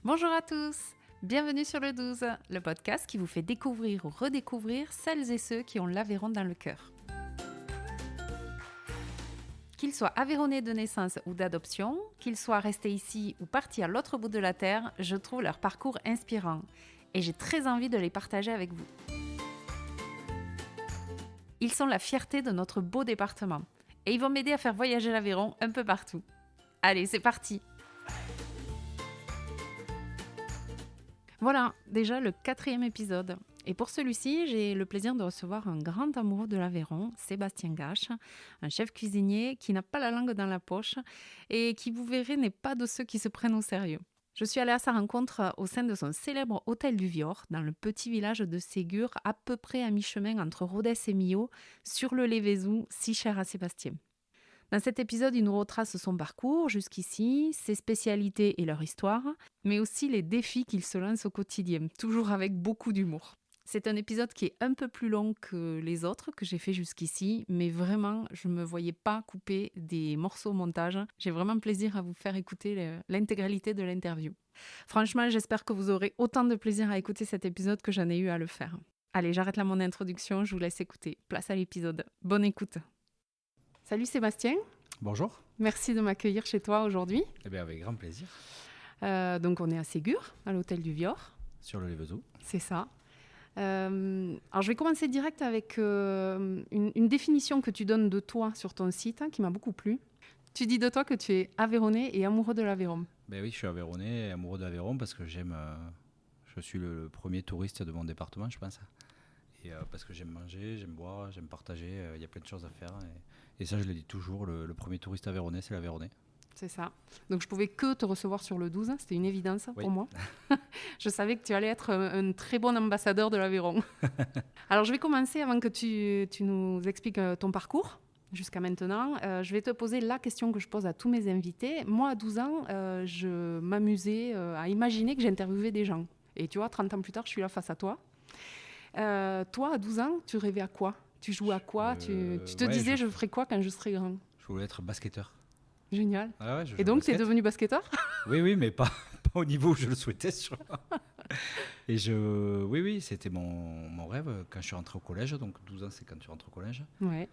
Bonjour à tous, bienvenue sur le 12, le podcast qui vous fait découvrir ou redécouvrir celles et ceux qui ont l'Aveyron dans le cœur. Qu'ils soient aveyronnais de naissance ou d'adoption, qu'ils soient restés ici ou partis à l'autre bout de la terre, je trouve leur parcours inspirant et j'ai très envie de les partager avec vous. Ils sont la fierté de notre beau département et ils vont m'aider à faire voyager l'Aveyron un peu partout. Allez, c'est parti! Voilà, déjà le 4e épisode. Et pour celui-ci, j'ai le plaisir de recevoir un grand amoureux de l'Aveyron, Sébastien Gache, un chef cuisinier qui n'a pas la langue dans la poche et qui, vous verrez, n'est pas de ceux qui se prennent au sérieux. Je suis allée à sa rencontre au sein de son célèbre hôtel du Vior, dans le petit village de Ségur, à peu près à mi-chemin entre Rodez et Millau, sur le Lévézou, si cher à Sébastien. Dans cet épisode, il nous retrace son parcours jusqu'ici, ses spécialités et leur histoire, mais aussi les défis qu'il se lance au quotidien, toujours avec beaucoup d'humour. C'est un épisode qui est un peu plus long que les autres que j'ai fait jusqu'ici, mais vraiment, je ne me voyais pas couper des morceaux au montage. J'ai vraiment plaisir à vous faire écouter l'intégralité de l'interview. Franchement, j'espère que vous aurez autant de plaisir à écouter cet épisode que j'en ai eu à le faire. Allez, j'arrête là mon introduction, je vous laisse écouter. Place à l'épisode. Bonne écoute. Salut Sébastien. Bonjour. Merci de m'accueillir chez toi aujourd'hui. Eh bien, avec grand plaisir. Donc on est à Ségur, à l'hôtel du Vior. Sur le Lévezou. C'est ça. Alors je vais commencer direct avec une définition que tu donnes de toi sur ton site qui m'a beaucoup plu. Tu dis de toi que tu es aveyronnais et amoureux de l'Aveyron. Ben oui, je suis aveyronnais et amoureux d'Aveyron parce que je suis le premier touriste de mon département, je pense. Et parce que j'aime manger, j'aime boire, j'aime partager, il y a plein de choses à faire. Et ça, je le dis toujours, le premier touriste aveyronnais, c'est l'Aveyronnais. C'est ça. Donc je pouvais que te recevoir sur le 12, c'était une évidence pour moi. Je savais que tu allais être un très bon ambassadeur de l'Aveyron. Alors je vais commencer avant que tu nous expliques ton parcours jusqu'à maintenant. Je vais te poser la question que je pose à tous mes invités. Moi, à 12 ans, je m'amusais à imaginer que j'interviewais des gens. Et tu vois, 30 ans plus tard, je suis là face à toi. Toi, à 12 ans, tu rêvais à quoi? Tu jouais à quoi? Tu te disais, je ferais quoi quand je serai grand? Je voulais être basketteur. Génial. Ah ouais, et donc, tu es devenu basketteur? Oui, mais pas au niveau où je le souhaitais, sûrement. Et oui, c'était mon rêve quand je suis rentré au collège. Donc 12 ans, c'est quand tu rentres au collège. Ouais.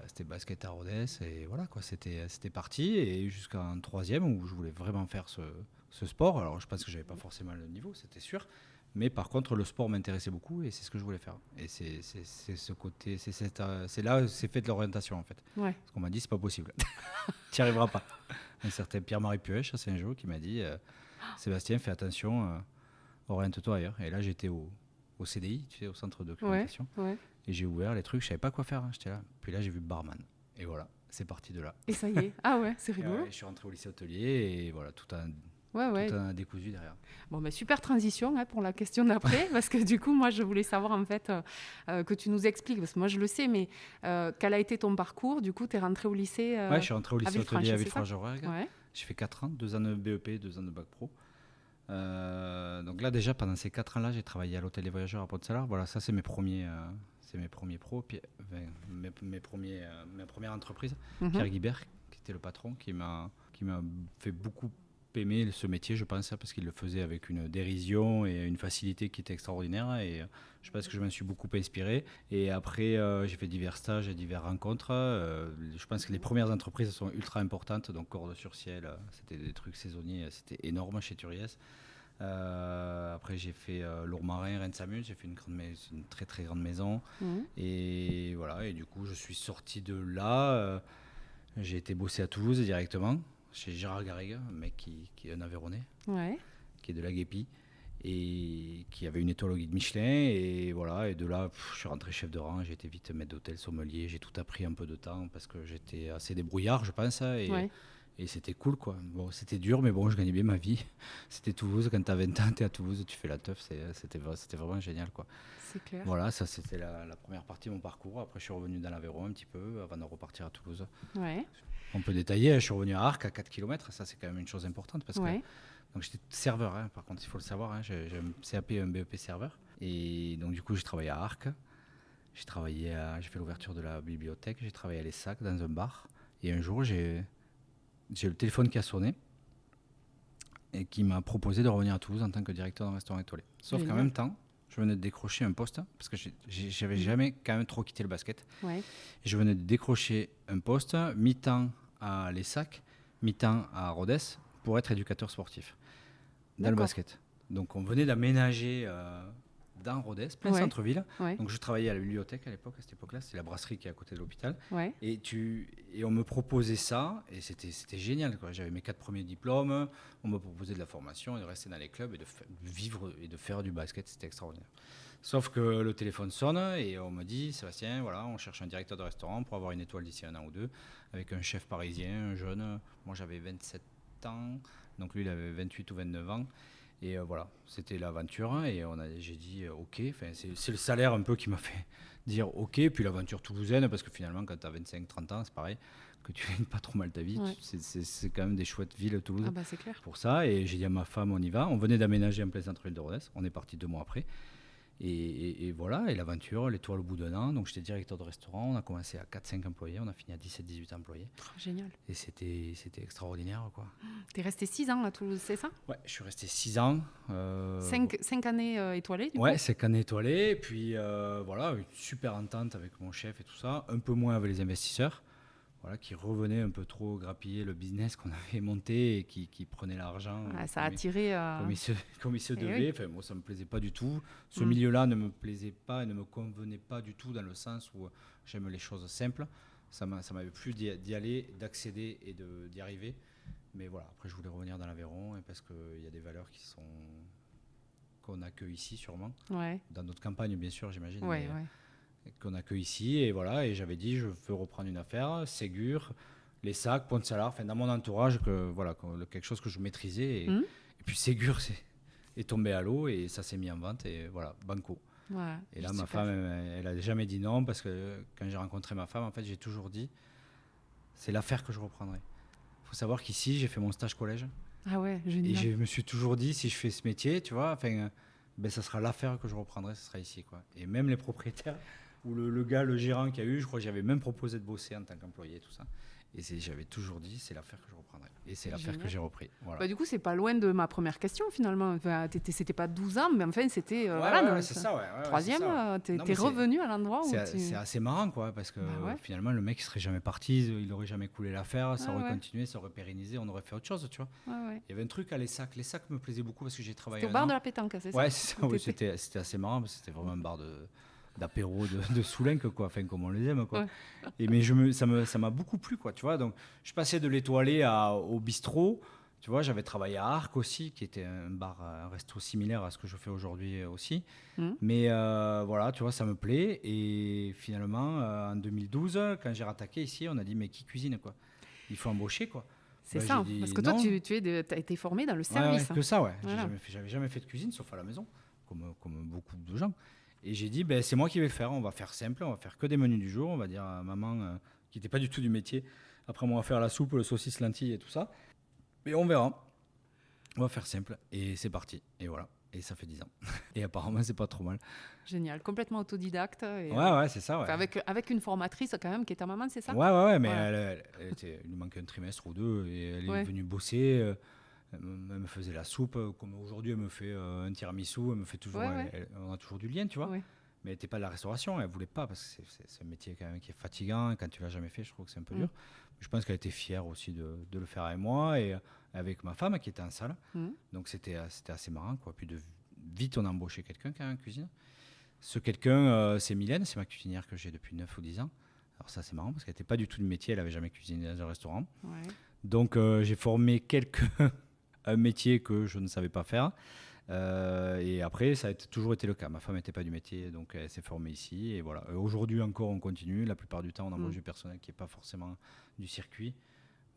C'était basket à Rodez et voilà quoi, c'était parti. Et jusqu'en 3e où je voulais vraiment faire ce sport. Alors je pense que j'avais pas forcément le niveau, c'était sûr. Mais par contre, le sport m'intéressait beaucoup et c'est ce que je voulais faire. Et c'est ce côté, c'est là, c'est fait de l'orientation en fait. Ouais. Parce qu'on m'a dit, c'est pas possible. Tu n'y arriveras pas. Un certain Pierre-Marie Puech, c'est un jour qui m'a dit, Sébastien, fais attention, oriente-toi ailleurs. Et là, j'étais au CDI, tu sais, au centre de documentation. Ouais. Et j'ai ouvert les trucs, je savais pas quoi faire. J'étais là. Puis là, j'ai vu barman. Et voilà, c'est parti de là. Et ça y est. Ah ouais, c'est rigolo. Je suis rentré au lycée hôtelier et voilà, tout un décousu derrière. Bon, ben, super transition pour la question d'après, parce que du coup, moi, je voulais savoir en fait que tu nous expliques, parce que moi, je le sais, mais quel a été ton parcours? Du coup, tu es rentré au lycée je suis rentré au lycée hôtelier à Villefranche-de-Rouergue. Ouais. J'ai fait 4 ans, 2 ans de BEP, 2 ans de bac pro. Donc là, déjà, pendant ces 4 ans-là, j'ai travaillé à l'hôtel des voyageurs à Pont-de-Salars. Voilà, ça, c'est mes premiers pros, puis, ma première entreprise. Pierre Guibert, qui était le patron, qui m'a fait beaucoup aimer ce métier, je pense, parce qu'il le faisait avec une dérision et une facilité qui était extraordinaire. Et je pense que je m'en suis beaucoup inspiré. Et après, j'ai fait divers stages et diverses rencontres. Je pense que les premières entreprises sont ultra importantes. Donc, Corde sur Ciel, c'était des trucs saisonniers, c'était énorme chez Turiès. Après, j'ai fait Lourmarin, Rennes-Samus. J'ai fait une très très grande maison. Et voilà. Et du coup, je suis sorti de là. J'ai été bosser à Toulouse directement, chez Gérard Garrigue, un mec qui est un Aveyronnais, qui est de la Guépie, et qui avait une étoile au guide Michelin. Et voilà, et de là, je suis rentré chef de rang, j'ai été vite maître d'hôtel, sommelier, j'ai tout appris un peu de temps, parce que j'étais assez débrouillard, je pense, et c'était cool, quoi. Bon, c'était dur, mais bon, je gagnais bien ma vie. C'était Toulouse, quand t'as 20 ans, t'es à Toulouse, tu fais la teuf, c'était vraiment génial, quoi. C'est clair. Voilà, ça c'était la première partie de mon parcours. Après, je suis revenu dans l'Aveyron un petit peu, avant de repartir à Toulouse. Ouais. On peut détailler, je suis revenu à Arques à 4 km, ça c'est quand même une chose importante parce que donc j'étais serveur, par contre il faut le savoir, j'ai un CAP et un BEP serveur, et donc du coup j'ai travaillé à Arques, j'ai fait l'ouverture de la bibliothèque, j'ai travaillé à l'ESSAC dans un bar, et un jour j'ai le téléphone qui a sonné, et qui m'a proposé de revenir à Toulouse en tant que directeur d'un restaurant étoilé. Sauf qu'en même temps, je venais de décrocher un poste, parce que j'avais jamais quand même trop quitté le basket. Ouais. Et je venais de décrocher un poste, mi-temps à l'ESSAC, mi-temps à Rodez, pour être éducateur sportif dans le basket. Donc on venait d'aménager dans Rodez, plein centre-ville. Ouais. Donc je travaillais à la bibliothèque à l'époque, à cette époque-là, c'était la brasserie qui est à côté de l'hôpital. Ouais. Et on me proposait ça, et c'était génial, quoi. J'avais mes 4 premiers diplômes, on me proposait de la formation, et de rester dans les clubs, et de vivre et de faire du basket, c'était extraordinaire. Sauf que le téléphone sonne, et on me dit, Sébastien, voilà, on cherche un directeur de restaurant pour avoir une étoile d'ici un an ou deux, avec un chef parisien, un jeune. Moi j'avais 27 ans, donc lui il avait 28 ou 29 ans. Et voilà, c'était l'aventure et j'ai dit ok, c'est le salaire un peu qui m'a fait dire ok, puis l'aventure toulousaine, parce que finalement quand tu as 25-30 ans, c'est pareil, que tu gagnes pas trop mal ta vie, c'est quand même des chouettes villes Toulouse. Ah bah c'est clair. Pour ça, et j'ai dit à ma femme on y va, on venait d'aménager en plein centre-ville de Rodez, on est parti 2 mois après. Et voilà, et l'aventure, l'étoile au bout d'un an. Donc j'étais directeur de restaurant, on a commencé à 4-5 employés, on a fini à 17-18 employés. Oh, génial. Et c'était extraordinaire, quoi. T'es resté 6 ans à Toulouse, c'est ça? Ouais, je suis resté 6 ans. 5 années étoilées, du coup? Ouais, 5 années étoilées, et puis voilà, une super entente avec mon chef et tout ça, un peu moins avec les investisseurs. Voilà, qui revenait un peu trop grappiller le business qu'on avait monté et qui prenait l'argent. Ça a attiré. Comme il se devait. Oui. Enfin, moi, ça ne me plaisait pas du tout. Ce milieu-là ne me plaisait pas et ne me convenait pas du tout, dans le sens où j'aime les choses simples. Ça m'avait plu d'y aller, d'accéder et d'y arriver. Mais voilà, après, je voulais revenir dans l'Aveyron parce qu'il y a des valeurs qu'on a que ici, sûrement. Ouais. Dans notre campagne, bien sûr, j'imagine. Ouais, qu'on a que ici, et voilà, et j'avais dit je veux reprendre une affaire, Ségur, les sacs, Pont-de-Salars, enfin dans mon entourage, quelque chose que je maîtrisais, et puis Ségur est tombé à l'eau et ça s'est mis en vente, et voilà, banco. Ouais, et là ma femme elle a jamais dit non, parce que quand j'ai rencontré ma femme, en fait j'ai toujours dit c'est l'affaire que je reprendrai. Il faut savoir qu'ici j'ai fait mon stage collège. Ah ouais, génial. Et je me suis toujours dit si je fais ce métier, tu vois, enfin ça sera l'affaire que je reprendrai, ce sera ici, quoi. Et même les propriétaires ou le gérant qui a eu, je crois que j'avais même proposé de bosser en tant qu'employé, tout ça. Et j'avais toujours dit, c'est l'affaire que je reprendrai. Et c'est l'affaire que j'ai repris. Voilà. Bah, du coup, c'est pas loin de ma première question, finalement. Enfin, c'était pas 12 ans, mais enfin, c'était... c'est ça, ouais. Troisième, t'es revenu à l'endroit où c'est assez marrant, quoi, parce que finalement, le mec, il serait jamais parti, il aurait jamais coulé l'affaire, ça aurait continué, ça aurait pérennisé, on aurait fait autre chose, tu vois. Il y avait un truc à l'ESSAC. L'ESSAC me plaisait beaucoup parce que j'ai travaillé... C'était au bar de la pétanque, c'est ça? Ouais, c'est ça, oui, c'était assez marrant, parce que c'était vraiment un bar d'apéro de Soulenque, quoi, enfin comme on les aime, quoi. Ouais. Et ça m'a beaucoup plu, quoi, tu vois. Donc je passais de l'étoilé au bistrot, tu vois. J'avais travaillé à Arc aussi, qui était un resto similaire à ce que je fais aujourd'hui aussi. Mais voilà, tu vois, ça me plaît. Et finalement, en 2012, quand j'ai rattaqué ici, on a dit mais qui cuisine, quoi? Il faut embaucher, quoi. C'est ça, parce que toi, tu as été formé dans le service. Ouais, que ça, ouais. Voilà. J'avais jamais fait de cuisine, sauf à la maison, comme beaucoup de gens. Et j'ai dit, c'est moi qui vais le faire, on va faire simple, on va faire que des menus du jour, on va dire à maman, qui n'était pas du tout du métier, après on va faire la soupe, le saucisse, lentilles et tout ça, et on verra, on va faire simple, et c'est parti, et voilà, et ça fait 10 ans, et apparemment c'est pas trop mal. Génial, complètement autodidacte. Et ouais, c'est ça, ouais. Avec une formatrice quand même, qui est ta maman, c'est ça? Ouais, mais il lui manquait un trimestre ou deux, et elle est venue bosser. Elle me faisait la soupe, comme aujourd'hui elle me fait un tiramisu, elle me fait toujours, on a toujours du lien, tu vois. Ouais. Mais elle n'était pas de la restauration, elle voulait pas, parce que c'est un métier quand même qui est fatigant, et quand tu l'as jamais fait, je trouve que c'est un peu dur. Je pense qu'elle était fière aussi de le faire avec moi et avec ma femme qui était en salle. Donc c'était assez marrant, quoi. Puis vite on a embauché quelqu'un quand même en cuisine. Ce quelqu'un, c'est Mylène, c'est ma cuisinière que j'ai depuis 9 ou 10 ans. Alors ça c'est marrant parce qu'elle n'était pas du tout du métier, elle n'avait jamais cuisiné dans un restaurant. Ouais. Donc j'ai formé un métier que je ne savais pas faire. Et après, ça a toujours été le cas. Ma femme n'était pas du métier, donc elle s'est formée ici. Et voilà. Aujourd'hui encore, on continue. La plupart du temps, on embauche du personnel qui n'est pas forcément du circuit.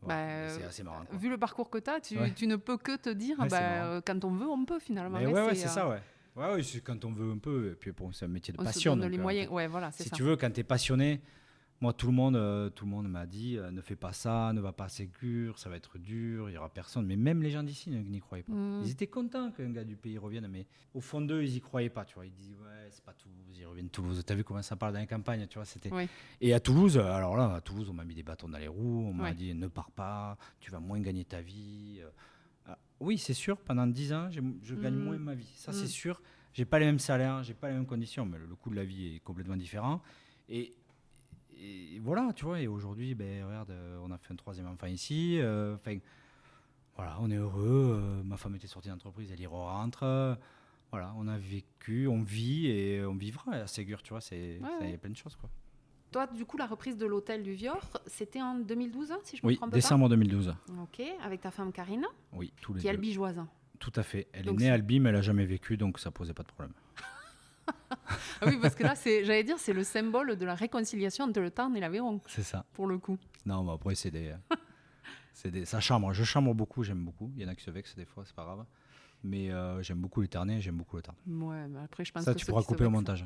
Voilà. C'est assez marrant, quoi. Vu le parcours que tu as, tu ne peux que te dire quand on veut, on peut finalement. C'est ça, ouais. Ouais, c'est quand on veut un peu. Et puis bon, c'est un métier de passion. On se donne les moyens. Voilà, c'est si ça. tu veux, quand tu es passionné, moi, tout le monde m'a dit ne fais pas ça, ne va pas à Ségur, ça va être dur, il n'y aura personne. Mais même les gens d'ici n'y croyaient pas. Ils étaient contents qu'un gars du pays revienne, mais au fond d'eux, ils n'y croyaient pas. Tu vois. Ils disaient ouais, c'est pas Toulouse, ils reviennent de Toulouse. Tu as vu comment ça parle dans les campagnes, tu vois, c'était... Oui. Et à Toulouse, alors là, on m'a mis des bâtons dans les roues, on m'a dit ne pars pas, tu vas moins gagner ta vie. Oui, c'est sûr, pendant 10 ans, je gagne moins ma vie. Ça, c'est Mm. sûr. J'ai pas les mêmes salaires, j'ai pas les mêmes conditions, mais le coût de la vie est complètement différent. Et, et voilà, tu vois, et aujourd'hui, ben, regarde, on a fait un troisième enfant ici. Enfin, voilà, on est heureux. Ma femme était sortie d'entreprise, elle y rentre. Voilà, on a vécu, on vit et on vivra à Ségur, tu vois, Ouais, il y ouais. a plein de choses, quoi. Toi, du coup, la reprise de l'hôtel du Vior, c'était en 2012, si je ne me Oui, trompe pas. décembre 2012. Ok, avec ta femme Karine, Oui, tous les qui est deux. albigeoise. Tout à fait. Elle est Donc née à c'est... Albi, mais elle n'a jamais vécu, donc ça posait pas de problème. Ah oui, parce que là, j'allais dire, c'est le symbole de la réconciliation entre le Tarn et l'Aveyron, C'est ça. pour le coup. Non, mais après, ça chambre. Je chambre beaucoup, j'aime beaucoup. Il y en a qui se vexent des fois, c'est pas grave. Mais j'aime beaucoup les Ternais, j'aime beaucoup le Tarn. Ouais, mais après, je pense Ça, que tu ceux pourras qui se couper au vexent... montage.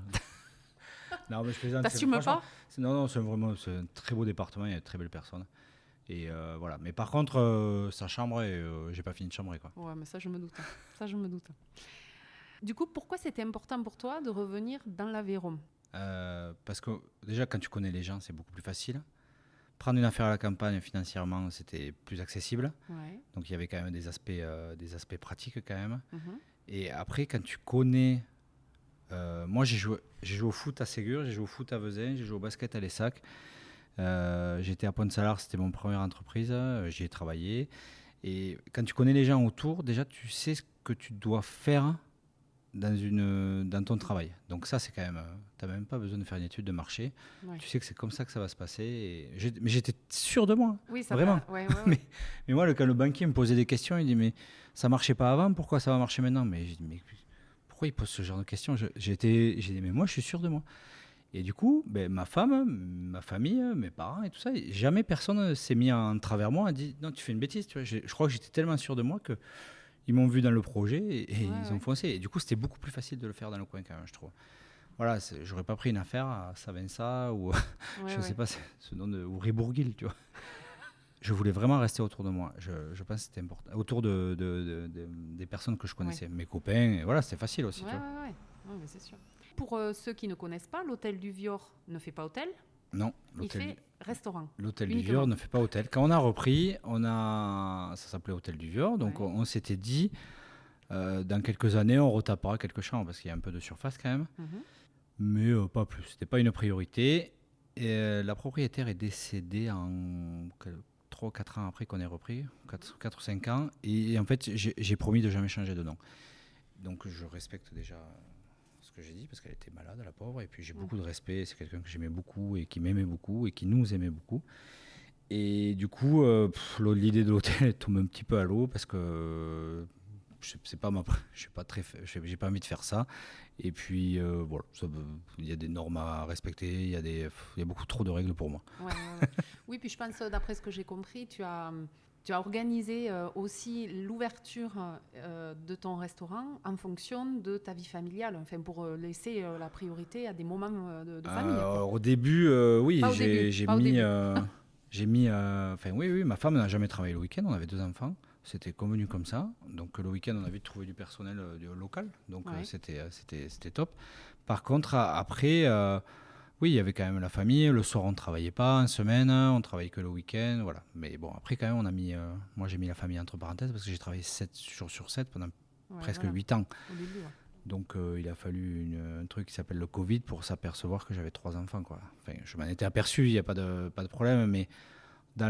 Non, mais je plaisante. T'assumes Franchement, pas? non, c'est un très beau département, il y a de très belles personnes. Et voilà. Mais par contre, ça chambre et j'ai pas fini de chambrer, quoi. Ouais, mais ça, je me doute. Ça, je me doute. Du coup, pourquoi c'était important pour toi de revenir dans l'Aveyron? Parce que déjà, quand tu connais les gens, c'est beaucoup plus facile. Prendre une affaire à la campagne financièrement, c'était plus accessible. Ouais. Donc il y avait quand même des aspects pratiques quand même. Mhm. Et après, quand tu connais... moi, j'ai joué au foot à Ségur, j'ai joué au foot à Vezin, j'ai joué au basket à Lessac. J'étais à Pont-de-Salars, c'était mon première entreprise, j'y ai travaillé. Et quand tu connais les gens autour, déjà, tu sais ce que tu dois faire dans ton travail. Donc ça, c'est quand même... tu n'as même pas besoin de faire une étude de marché. Ouais. Tu sais que c'est comme ça que ça va se passer. Mais j'étais sûr de moi, Oui, ça vraiment. va. Ouais, ouais, ouais. Mais moi, quand le banquier me posait des questions, il dit, mais ça marchait pas avant, pourquoi ça va marcher maintenant? Mais j'ai dit, mais pourquoi il pose ce genre de questions? J'ai dit, mais moi, je suis sûr de moi. Et du coup, ben, ma femme, ma famille, mes parents et tout ça, jamais personne s'est mis en travers moi et dit, non, tu fais une bêtise. Tu vois. Je crois que j'étais tellement sûr de moi que ils m'ont vu dans le projet et Ouais, ils ont ouais. foncé. Et du coup, c'était beaucoup plus facile de le faire dans le coin quand même, je trouve. Voilà, j'aurais pas pris une affaire à Savença ou Ouais, je ouais. sais pas ce nom ou Ribourguil, tu vois. Je voulais vraiment rester autour de moi. Je pense que c'était important. Autour des personnes que je connaissais, mes copains. Et voilà, c'était facile aussi, Ouais, tu vois. ouais, ouais. Ouais, mais c'est sûr. Pour ceux qui ne connaissent pas, l'hôtel du Vior ne fait pas hôtel, Non, il fait restaurant. l'hôtel du uniquement. Vior ne fait pas hôtel. Quand on a repris, ça s'appelait hôtel du Vior. Donc Ouais. on s'était dit, dans quelques années, on retapera quelques chambres parce qu'il y a un peu de surface quand même. Mhm. Mais pas plus. C'était pas une priorité. Et la propriétaire est décédée en 3 ou 4 ans après qu'on ait repris, 4 ou 5 ans. Et en fait, j'ai promis de jamais changer de nom. Donc je respecte déjà ce que j'ai dit parce qu'elle était malade, la pauvre. Et puis j'ai beaucoup de respect. C'est quelqu'un que j'aimais beaucoup et qui m'aimait beaucoup et qui nous aimait beaucoup. Et du coup, l'idée de l'hôtel tombe un petit peu à l'eau parce que c'est pas je suis pas très, j'ai pas envie de faire ça. Et puis voilà, il y a des normes à respecter, il y a beaucoup trop de règles pour moi. Ouais, ouais, ouais. Oui, puis je pense, d'après ce que j'ai compris, tu as organisé aussi l'ouverture de ton restaurant en fonction de ta vie familiale, enfin, pour laisser la priorité à des moments de famille, quoi. Au début, oui, Pas au début, j'ai pas au mis, début. enfin oui, ma femme n'a jamais travaillé le week-end, on avait 2 enfants. C'était convenu comme ça. Donc le week-end, on a vite trouvé du personnel local. Donc Ouais. c'était top. Par contre, après, oui, il y avait quand même la famille. Le soir, on ne travaillait pas en semaine. On travaillait que le week-end. Voilà. Mais bon, après, quand même, moi, j'ai mis la famille entre parenthèses parce que j'ai travaillé 7 jours sur 7 pendant Ouais, presque voilà, 8 ans. au début, ouais. Donc il a fallu un truc qui s'appelle le Covid pour s'apercevoir que j'avais 3 enfants, quoi. Enfin, je m'en étais aperçu, il n'y a pas de problème. Mais dans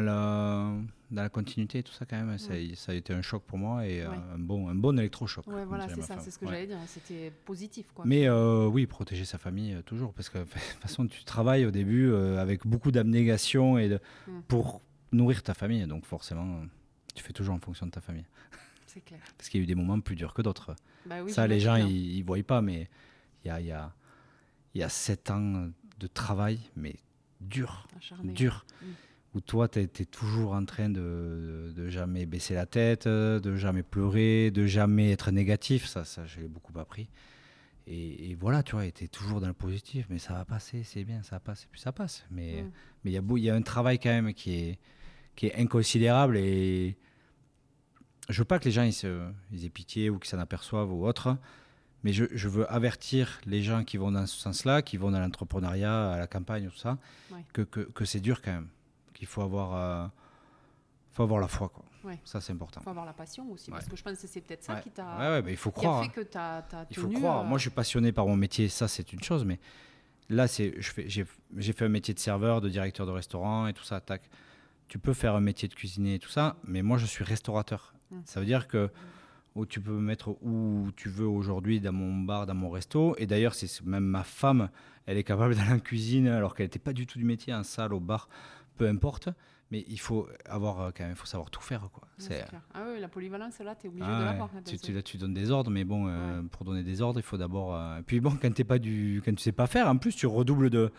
la continuité et tout ça, quand même, ça a été un choc pour moi et Ouais. un bon électrochoc. Ouais, comme voilà, dirait c'est ma ça, femme. c'est ce que Ouais. j'allais dire. C'était positif, quoi. Mais oui, protéger sa famille toujours, parce que de toute façon, tu travailles au début avec beaucoup d'abnégation pour nourrir ta famille. Donc forcément, tu fais toujours en fonction de ta famille. C'est clair. Parce qu'il y a eu des moments plus durs que d'autres. Bah oui, Ça, les gens, j'imagine. ils ne voient pas, mais il y a 7 ans de travail, mais dur, Acharné. dur. Où toi, tu es toujours en train de jamais baisser la tête, de jamais pleurer, de jamais être négatif. Ça je l'ai beaucoup appris. Et voilà, tu vois, tu es toujours dans le positif, mais ça va passer, c'est bien, ça passe, et puis ça passe. Mais il y a un travail quand même qui est inconsidérable et je veux pas que les gens ils aient pitié ou qu'ils s'en aperçoivent ou autre, mais je veux avertir les gens qui vont dans ce sens-là, qui vont dans l'entrepreneuriat, à la campagne, tout ça, Ouais. que c'est dur quand même, qu'il faut avoir la foi, quoi. Ouais. Ça, c'est important. Il faut avoir la passion aussi, Ouais. parce que je pense que c'est peut-être ça Ouais. qui t'a Ouais, il faut qui a croire. fait que tu as Il faut tenu. croire. Moi, je suis passionné par mon métier, ça, c'est une chose, mais là, j'ai fait un métier de serveur, de directeur de restaurant et tout ça, tac. Tu peux faire un métier de cuisinier et tout ça, mais moi, je suis restaurateur. Ça veut dire que tu peux me mettre où tu veux aujourd'hui dans mon bar, dans mon resto. Et d'ailleurs, c'est même ma femme, elle est capable d'aller en cuisine alors qu'elle n'était pas du tout du métier, en salle, au bar, peu importe. Mais il faut avoir quand même, il faut savoir tout faire, quoi. C'est clair. Ah oui, la polyvalence, là, tu es obligé de Ouais. l'avoir. Tu donnes des ordres, mais bon, pour donner des ordres, il faut d'abord. Puis bon, quand tu sais pas faire, en plus, tu redoubles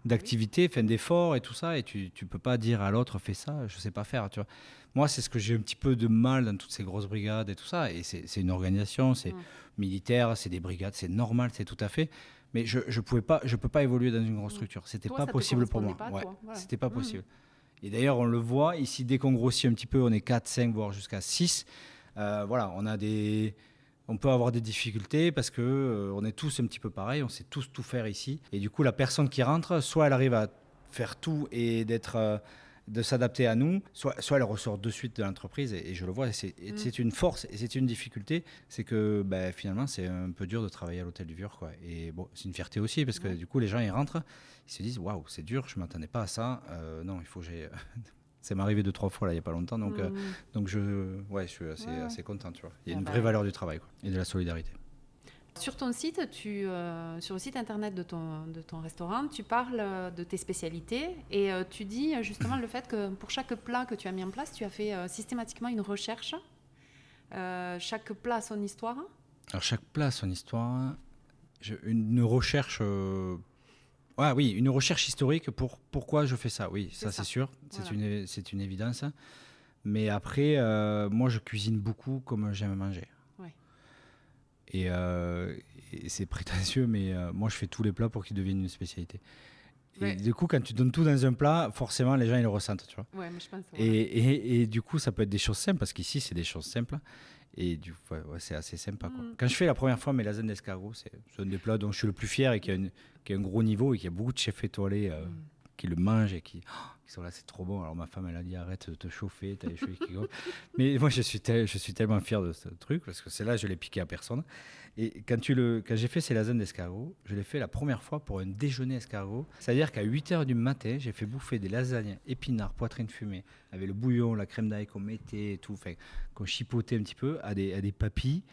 d'activité, d'efforts et tout ça, et tu peux pas dire à l'autre fais ça, je sais pas faire, tu vois. Moi, c'est ce que j'ai un petit peu de mal dans toutes ces grosses brigades et tout ça, et c'est une organisation, c'est militaire, c'est des brigades, c'est normal, c'est tout à fait. Mais je peux pas évoluer dans une grosse structure. C'était Toi, pas ça te possible pour moi. correspondait pas, toi. Voilà. C'était pas possible. Et d'ailleurs, on le voit ici, dès qu'on grossit un petit peu, on est 4, 5, voire jusqu'à 6. Voilà, on peut avoir des difficultés parce que on est tous un petit peu pareils, on sait tous tout faire ici. Et du coup, la personne qui rentre, soit elle arrive à faire tout et de s'adapter à nous, soit elle ressort de suite de l'entreprise. Et je le vois, c'est une force et c'est une difficulté. C'est que finalement, c'est un peu dur de travailler à l'Hôtel du Vieux, quoi. Et bon, c'est une fierté aussi parce que du coup, les gens, ils rentrent, ils se disent waouh, c'est dur, je ne m'attendais pas à ça. Non, il faut que j'ai. Ça m'est arrivé 2-3 fois là, il n'y a pas longtemps, donc je suis assez content. Tu vois. Il y a une vraie valeur du travail, quoi, et de la solidarité. Sur ton site, sur le site internet de ton restaurant, tu parles de tes spécialités et tu dis justement le fait que pour chaque plat que tu as mis en place, tu as fait systématiquement une recherche. Chaque plat a son histoire. Alors chaque plat a son histoire. Une recherche... oui, une recherche historique pour pourquoi je fais ça. Oui, ça c'est sûr, voilà. C'est une évidence. Mais après, moi je cuisine beaucoup comme j'aime manger. Ouais. Et c'est prétentieux, mais moi je fais tous les plats pour qu'ils deviennent une spécialité. Et du coup, quand tu donnes tout dans un plat, forcément les gens ils le ressentent, tu vois. Ouais, mais je pense. Voilà. Et du coup, ça peut être des choses simples parce qu'ici c'est des choses simples. Et du coup, c'est assez sympa, quoi. Quand je fais la première fois mes lasagnes d'escargot, c'est un des plats dont je suis le plus fier et qui a un gros niveau et qui a beaucoup de chefs étoilés qui le mangent et qui sont là, c'est trop bon. Alors ma femme, elle a dit arrête de te chauffer, t'as les cheveux qui gonflent. Mais moi, je suis tellement fier de ce truc parce que celle-là, je l'ai piqué à personne. Et quand j'ai fait ces lasagnes d'escargot, je l'ai fait la première fois pour un déjeuner escargot. C'est-à-dire qu'à 8h du matin, j'ai fait bouffer des lasagnes épinards, poitrine fumée, avec le bouillon, la crème d'ail qu'on mettait et tout, qu'on chipotait un petit peu à des papis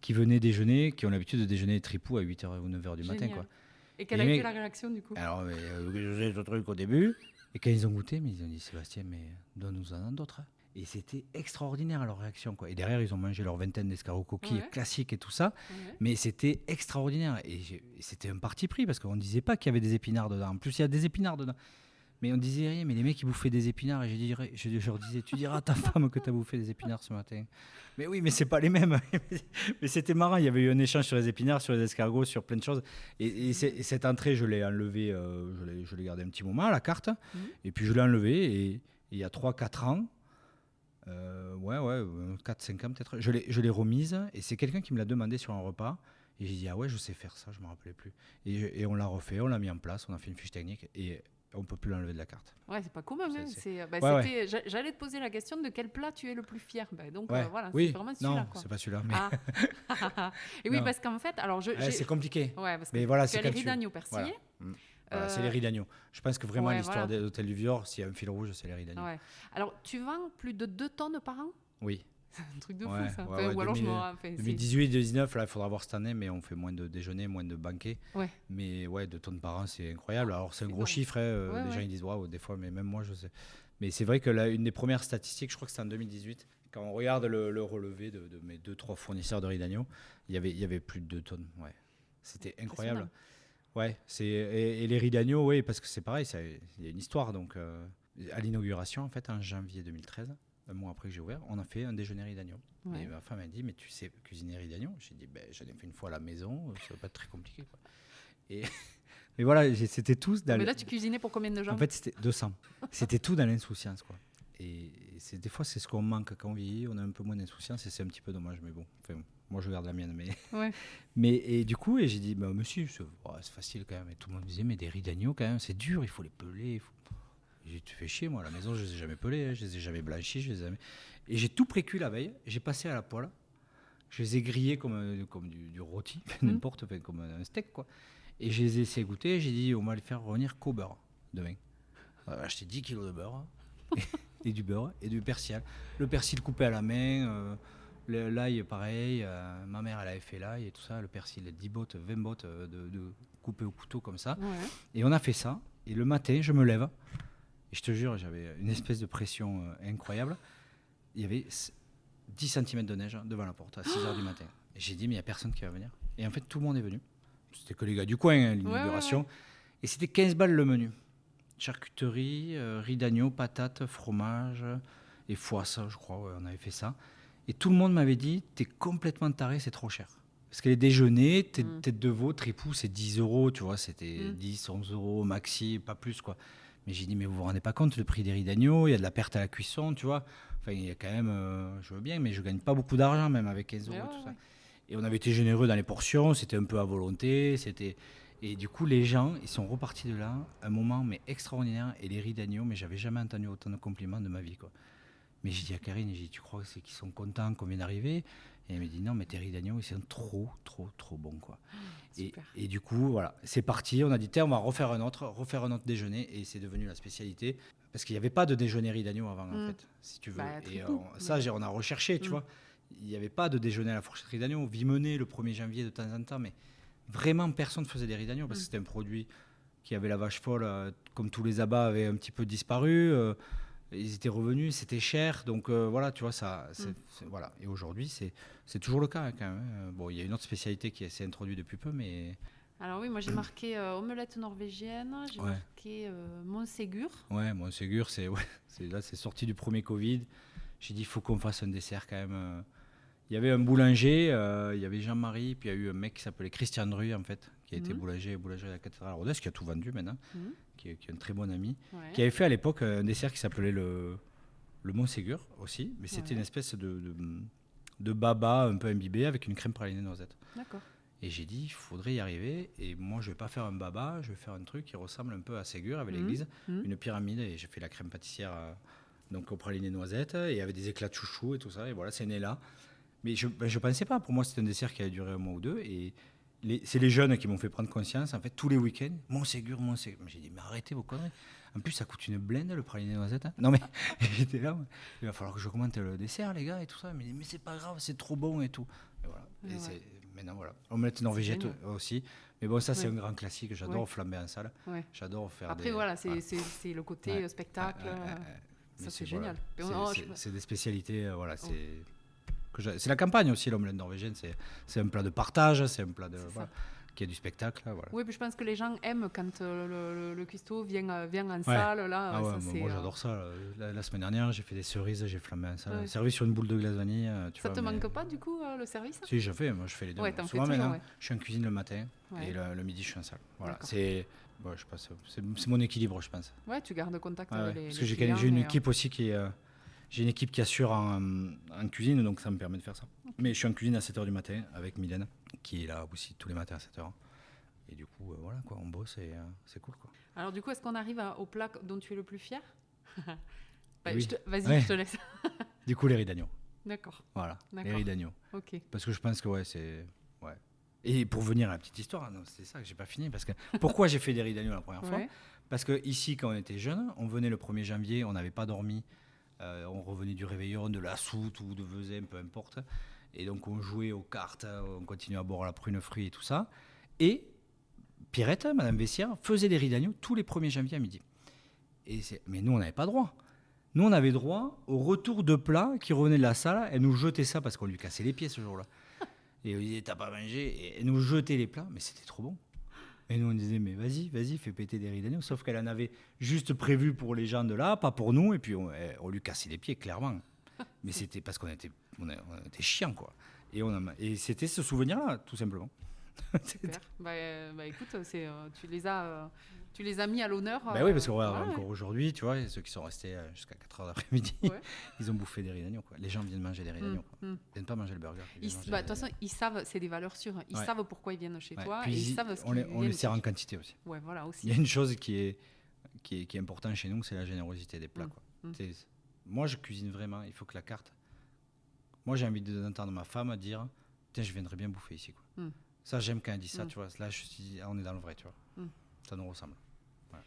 qui venaient déjeuner, qui ont l'habitude de déjeuner tripous à 8h ou 9h du matin, quoi. Et quelle a été la réaction du coup? Alors, j'ai ce truc au début. Et quand ils ont goûté, ils ont dit Sébastien, mais donne-nous-en d'autres. Et c'était extraordinaire leur réaction, quoi. Et derrière, ils ont mangé leur vingtaine d'escargots coquilles classiques et tout ça. Ouais. Mais c'était extraordinaire. Et c'était un parti pris parce qu'on ne disait pas qu'il y avait des épinards dedans. En plus, il y a des épinards dedans. Mais on disait rien, mais les mecs ils bouffaient des épinards et je leur disais, tu diras à ta femme que tu as bouffé des épinards ce matin. Mais oui, mais c'est pas les mêmes. Mais c'était marrant, il y avait eu un échange sur les épinards, sur les escargots, sur plein de choses. Et cette entrée, je l'ai enlevée, je l'ai gardée un petit moment à la carte, et puis je l'ai enlevée et il y a 3-4 ans, 4-5 ans peut-être, je l'ai remise et c'est quelqu'un qui me l'a demandé sur un repas. Et j'ai dit, ah ouais, je sais faire ça, je me rappelais plus. Et on l'a refait, on l'a mis en place, on a fait une fiche technique et on ne peut plus l'enlever de la carte. Ouais, c'est pas commun. J'allais te poser la question de quel plat tu es le plus fier. Voilà, oui, c'est vraiment celui-là. Non, c'est pas celui-là. Mais... Et oui, parce qu'en fait, alors c'est compliqué. Ouais, parce que mais voilà, tu as les riz d'agneau persillés. Voilà, c'est les riz d'agneau. Je pense que vraiment l'histoire de l'Hôtel du Vieux, s'il y a un fil rouge, c'est les riz d'agneau. Ouais. Alors, tu vends plus de 2 tonnes par an? Oui. C'est un truc de fou, ça. Ou alors 2018-2019, là, il faudra voir cette année, mais on fait moins de déjeuners, moins de banquets. Ouais. Mais 2 tonnes par an, c'est incroyable. Alors, c'est un gros chiffre. Les gens ils disent waouh, des fois, mais même moi, je sais. Mais c'est vrai que là, une des premières statistiques, je crois que c'était en 2018, quand on regarde le relevé de mes 2-3 fournisseurs de riz d'agneau, il y avait plus de 2 tonnes. Ouais. C'était incroyable. Ouais, et les riz d'agneau, oui, parce que c'est pareil, il y a une histoire. Donc, à l'inauguration, en fait, en janvier 2013, un mois après que j'ai ouvert, on a fait un déjeuner riz d'agneau. Ouais. Et ma femme m'a dit, mais tu sais cuisiner riz d'agneau? J'ai dit, j'en ai fait une fois à la maison, ça va pas être très compliqué, quoi. Mais voilà, c'était tous dans... Mais là, tu cuisinais pour combien de gens? En fait, c'était 200. C'était tout dans l'insouciance, quoi. Et des fois, c'est ce qu'on manque quand on vieillit, on a un peu moins d'insouciance et c'est un petit peu dommage, mais bon, moi je garde la mienne. Et du coup, j'ai dit, monsieur, c'est facile quand même. Et tout le monde me disait, mais des riz d'agneau quand même, c'est dur, il faut les peler. J'ai tu fais chier, moi, à la maison, je les ai jamais pelés, je les ai jamais blanchis, je les ai jamais... Et j'ai tout précuit la veille, j'ai passé à la poêle, je les ai grillés comme du rôti, n'importe, enfin, comme un steak, quoi. Et je les ai laissés goûter, j'ai dit, on va les faire revenir qu'au beurre, demain. On va acheter 10 kilos de beurre, et du beurre, et du persil. Le persil coupé à la main, l'ail, pareil, ma mère, elle avait fait l'ail et tout ça, le persil, 10 bottes, 20 bottes de coupé au couteau, comme ça. Ouais. Et on a fait ça, et le matin, je me lève, et je te jure, j'avais une espèce de pression incroyable. Il y avait 10 cm de neige devant la porte à 6h du matin. Et j'ai dit, mais il n'y a personne qui va venir. Et en fait, tout le monde est venu. C'était que les gars du coin, hein, l'inauguration. Ouais. Et c'était 15 balles le menu. Charcuterie, riz d'agneau, patates, fromage et foie, ça, je crois. Ouais, on avait fait ça. Et tout le monde m'avait dit, t'es complètement taré, c'est trop cher. Parce que les déjeuners, tête de veau, tripou, c'est 10 euros, tu vois, c'était 10, 11 euros maxi, pas plus, quoi. Mais j'ai dit, mais vous vous rendez pas compte, le prix des riz d'agneau, il y a de la perte à la cuisson, tu vois. Enfin, il y a quand même, je veux bien, mais je gagne pas beaucoup d'argent, même avec 15 euros, tout ça. Et on avait été généreux dans les portions, c'était un peu à volonté, c'était... Et du coup, les gens, ils sont repartis de là, un moment mais extraordinaire. Et les riz d'agneau, mais j'avais jamais entendu autant de compliments de ma vie, quoi. Mais j'ai dit à Karine, j'ai dit, tu crois que c'est qu'ils sont contents qu'on vient d'arriver? Et elle m'a dit, non, mais tes riz d'agneau, ils sont trop, trop, trop bons, quoi. Et du coup, voilà, c'est parti. On a dit, tiens, on va refaire un autre déjeuner. Et c'est devenu la spécialité. Parce qu'il n'y avait pas de déjeuner riz d'agneau avant, en fait, si tu veux. Bah, et tripou. ça, on a recherché, tu vois. Il n'y avait pas de déjeuner à la fourchette riz d'agneau. Vimenait le 1er janvier de temps en temps, mais vraiment personne ne faisait des riz d'agneau parce que c'était un produit qui avait la vache folle, comme tous les abats avaient un petit peu disparu. Ils étaient revenus, c'était cher, donc voilà, tu vois, voilà. Et aujourd'hui, c'est toujours le cas, hein, quand même, hein. Bon, il y a une autre spécialité qui s'est introduite depuis peu, mais... Alors oui, moi j'ai marqué omelette norvégienne, j'ai marqué Montségur. Ouais, Montségur, là, c'est sorti du premier Covid. J'ai dit, il faut qu'on fasse un dessert quand même. Il y avait un boulanger, il y avait Jean-Marie, puis il y a eu un mec qui s'appelait Christian Druy, en fait, qui a été boulanger à la cathédrale Rodez, qui a tout vendu maintenant, qui est un très bon ami, qui avait fait à l'époque un dessert qui s'appelait le Montségur aussi, mais c'était une espèce de baba un peu imbibé avec une crème pralinée noisette. D'accord. Et j'ai dit, il faudrait y arriver, et moi je vais pas faire un baba, je vais faire un truc qui ressemble un peu à Ségur avec l'église, une pyramide, et j'ai fait la crème pâtissière donc au praliné noisette, et avec des éclats de chouchou et tout ça, et voilà, c'est né là. Mais je ne pensais pas. Pour moi, c'était un dessert qui allait durer un mois ou deux. Et c'est les jeunes qui m'ont fait prendre conscience. En fait, tous les week-ends, Montségur. J'ai dit, mais arrêtez vos conneries. En plus, ça coûte une blinde, le praliné noisette. Hein. Non, mais j'étais là. Il va falloir que je commente le dessert, les gars, et tout ça. Mais c'est pas grave, c'est trop bon et tout. Et voilà. Maintenant, voilà. Omelette norvégienne aussi. Mais bon, ça, c'est un grand classique. J'adore flamber en salle. Ouais. J'adore faire Après, voilà, c'est le côté spectacle. Ça, c'est génial. C'est des spécialités, voilà, c'est la campagne aussi, l'omelette norvégienne. C'est un plat de partage, c'est un plat qui a du spectacle. Voilà. Oui, puis je pense que les gens aiment quand le cuistot vient en salle. Là, moi, j'adore ça. La semaine dernière, j'ai fait des cerises, j'ai flambé en salle. Servi sur une boule de glace vanille. Ça te manque pas, du coup, le service? Si, je fais les deux. Ouais, t'en souvent, fais toujours, je suis en cuisine le matin et le midi, je suis en salle. Voilà. C'est mon équilibre, je pense. Ouais, tu gardes contact avec les parce que clients. J'ai une équipe aussi j'ai une équipe qui assure en cuisine, donc ça me permet de faire ça. Okay. Mais je suis en cuisine à 7h du matin avec Mylène, qui est là aussi tous les matins à 7h. Et du coup, voilà, quoi, on bosse et c'est cool, quoi. Alors du coup, est-ce qu'on arrive au plat dont tu es le plus fier? Vas-y, je te laisse. Du coup, les riz d'agneau. D'accord. Voilà, les riz d'agneau. Ok. Parce que je pense que, c'est... Ouais. Et pour venir à la petite histoire, c'est ça que j'ai pas fini. Parce que pourquoi j'ai fait des riz d'agneau la première fois? Parce que ici, quand on était jeune, on venait le 1er janvier, on n'avait pas dormi. On revenait du réveillon, de la soute ou de Vezin, peu importe. Et donc, on jouait aux cartes, on continuait à boire la prune fruit et tout ça. Et Pierrette, Madame Vessière, faisait des riz d'agneau tous les 1er janvier à midi. Mais nous, on n'avait pas droit. Nous, on avait droit au retour de plat qui revenait de la salle. Elle nous jetait ça parce qu'on lui cassait les pieds ce jour-là. Et on disait, t'as pas mangé? Et elle nous jetait les plats, mais c'était trop bon. Et nous, on disait, mais vas-y, fais péter des riz d'agneau. Sauf qu'elle en avait juste prévu pour les gens de là, pas pour nous. Et puis, on lui cassait les pieds, clairement. Mais c'était parce qu'on était chiants, quoi. Et c'était ce souvenir-là, tout simplement. Super. Écoute, tu les as mis à l'honneur. Oui, parce que encore aujourd'hui, tu vois, ceux qui sont restés jusqu'à 4h d'après-midi, ils ont bouffé des riz d'agneau, quoi. Les gens viennent manger des riz d'agneau. Ils viennent pas manger le burger. De toute façon, ils savent, c'est des valeurs sûres. Ils savent pourquoi ils viennent chez toi. Puis et ils savent on les sert en quantité aussi. Ouais, voilà, aussi. Il y a une chose qui est qui est important chez nous, c'est la générosité des plats. Mm. Quoi. Mm. Moi, je cuisine vraiment. Il faut que la carte. Moi, j'ai envie d'entendre ma femme dire tiens, je viendrais bien bouffer ici. Quoi. Mm. Ça, j'aime quand elle dit ça. Mm. Tu vois. Là, je me suis dit, on est dans le vrai. Tu vois. Mm. Ça nous ressemble. Voilà.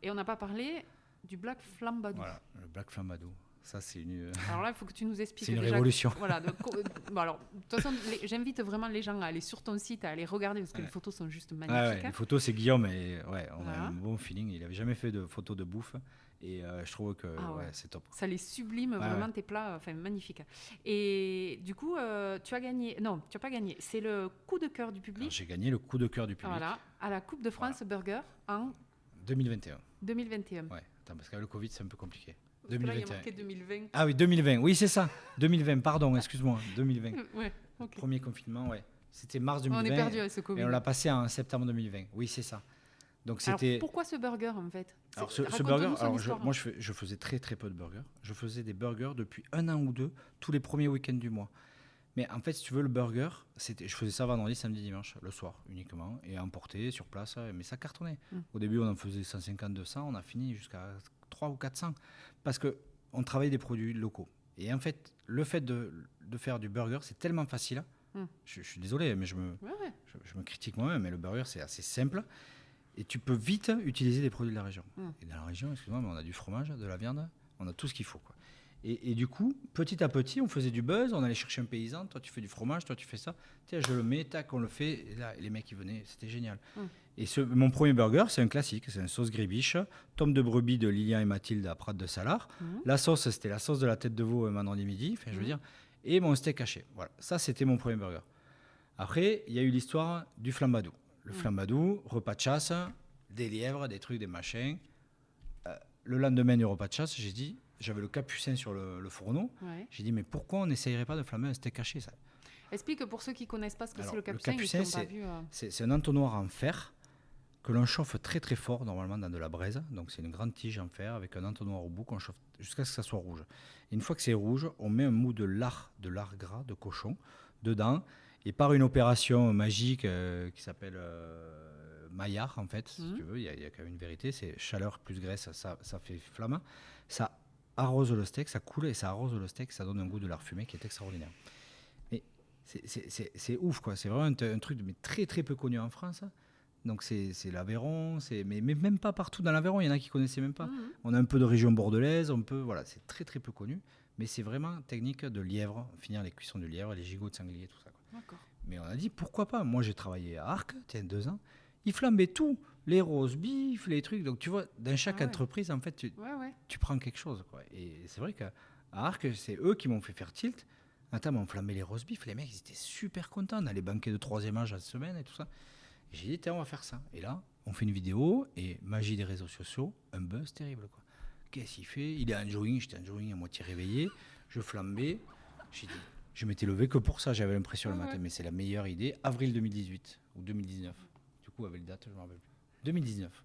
Et on n'a pas parlé du black flambadou. Voilà, le black flambadou. Ça, c'est une. Alors là, il faut que tu nous expliques. C'est une déjà, révolution. Voilà. Bon, alors, de toute façon, j'invite vraiment les gens à aller sur ton site, à aller regarder parce que les photos sont juste magnifiques. Les photos, c'est Guillaume et on Voilà. a un bon feeling. Il n'avait jamais fait de photos de bouffe et je trouve que c'est top. Ça les sublime vraiment tes plats, enfin magnifiques. Et du coup, tu as gagné. Non, tu n'as pas gagné. C'est le coup de cœur du public. Alors, j'ai gagné le coup de cœur du public. Voilà, à la Coupe de France Burger en 2021. 2021. Ouais, attends, parce qu'avec le Covid, c'est un peu compliqué. Parce que là, il y a marqué 2020. Ah oui, 2020. Oui, c'est ça. 2020, pardon, excuse-moi. 2020. Ouais, ok. Premier confinement, ouais. C'était mars 2020. On est perdu avec ce Covid. Et on l'a passé en septembre 2020. Oui, c'est ça. Donc c'était. Alors, pourquoi ce burger en fait? Alors ce burger, moi je faisais très très peu de burgers. Je faisais des burgers depuis 1 an ou 2, tous les premiers week-ends du mois. Mais en fait, si tu veux, le burger, je faisais ça vendredi, samedi, dimanche, le soir uniquement, et à emporter sur place, mais ça cartonnait. Au début, on en faisait 150, 200, on a fini jusqu'à 300 ou 400, parce qu'on travaillait des produits locaux. Et en fait, le fait de faire du burger, c'est tellement facile. Je suis désolé, mais je me critique moi-même, mais le burger, c'est assez simple. Et tu peux vite utiliser des produits de la région. Et dans la région, excuse-moi, mais on a du fromage, de la viande, on a tout ce qu'il faut, quoi. Et du coup, petit à petit, on faisait du buzz, on allait chercher un paysan, toi tu fais du fromage, toi tu fais ça, tiens, je le mets, tac, on le fait, et là, les mecs ils venaient, c'était génial. Et mon premier burger, c'est un classique, c'est une sauce gribiche, tome de brebis de Lilian et Mathilde à Prat de Salard. La sauce, c'était la sauce de la tête de veau vendredi midi, enfin, je veux dire, et mon steak haché. Voilà, ça c'était mon premier burger. Après, il y a eu l'histoire du flambadou. Le flambadou, repas de chasse, des lièvres, des trucs, des machins. Le lendemain du repas de chasse, j'ai dit, j'avais le capucin sur le fourneau. J'ai dit, mais pourquoi on n'essayerait pas de flamber un steak haché, ça? Explique pour ceux qui ne connaissent pas ce que c'est le capucin, capucin. C'est un entonnoir en fer que l'on chauffe très très fort, normalement dans de la braise. Donc c'est une grande tige en fer avec un entonnoir au bout qu'on chauffe jusqu'à ce que ça soit rouge. Et une fois que c'est rouge, on met un mou de lard gras de cochon dedans. Et par une opération magique qui s'appelle Maillard, en fait, si tu veux, il y a quand même une vérité, c'est chaleur plus graisse, ça fait flamme. Ça arrose le steak, ça coule et ça arrose le steak, ça donne un goût de lard fumé qui est extraordinaire. Mais c'est ouf, quoi. C'est vraiment un truc mais très très peu connu en France. Donc c'est l'Aveyron, mais même pas partout dans l'Aveyron, il y en a qui ne connaissaient même pas. On a un peu de région bordelaise, voilà, c'est très très peu connu, mais c'est vraiment technique de lièvre, finir les cuissons de lièvre, les gigots de sanglier, tout ça, quoi. D'accord. Mais on a dit pourquoi pas. Moi j'ai travaillé à Arques, 2 ans, ils flambaient tout, les roast beef, les trucs. Donc tu vois, dans chaque entreprise, en fait, tu prends quelque chose, quoi. Et c'est vrai qu'à Arques, c'est eux qui m'ont fait faire tilt. Attends, on flambait les roast beef, les mecs ils étaient super contents. On a les banquets de 3e âge la semaine et tout ça. Et j'ai dit, tiens, on va faire ça. Et là, on fait une vidéo et magie des réseaux sociaux, un buzz terrible, quoi. Qu'est-ce qu'il fait? Il est enjoying, j'étais enjoying à moitié réveillé, je flambais. J'ai dit, je m'étais levé que pour ça, j'avais l'impression le matin, mais c'est la meilleure idée. Avril 2018 ou 2019. Du coup, avec les dates, je ne me rappelle plus. 2019.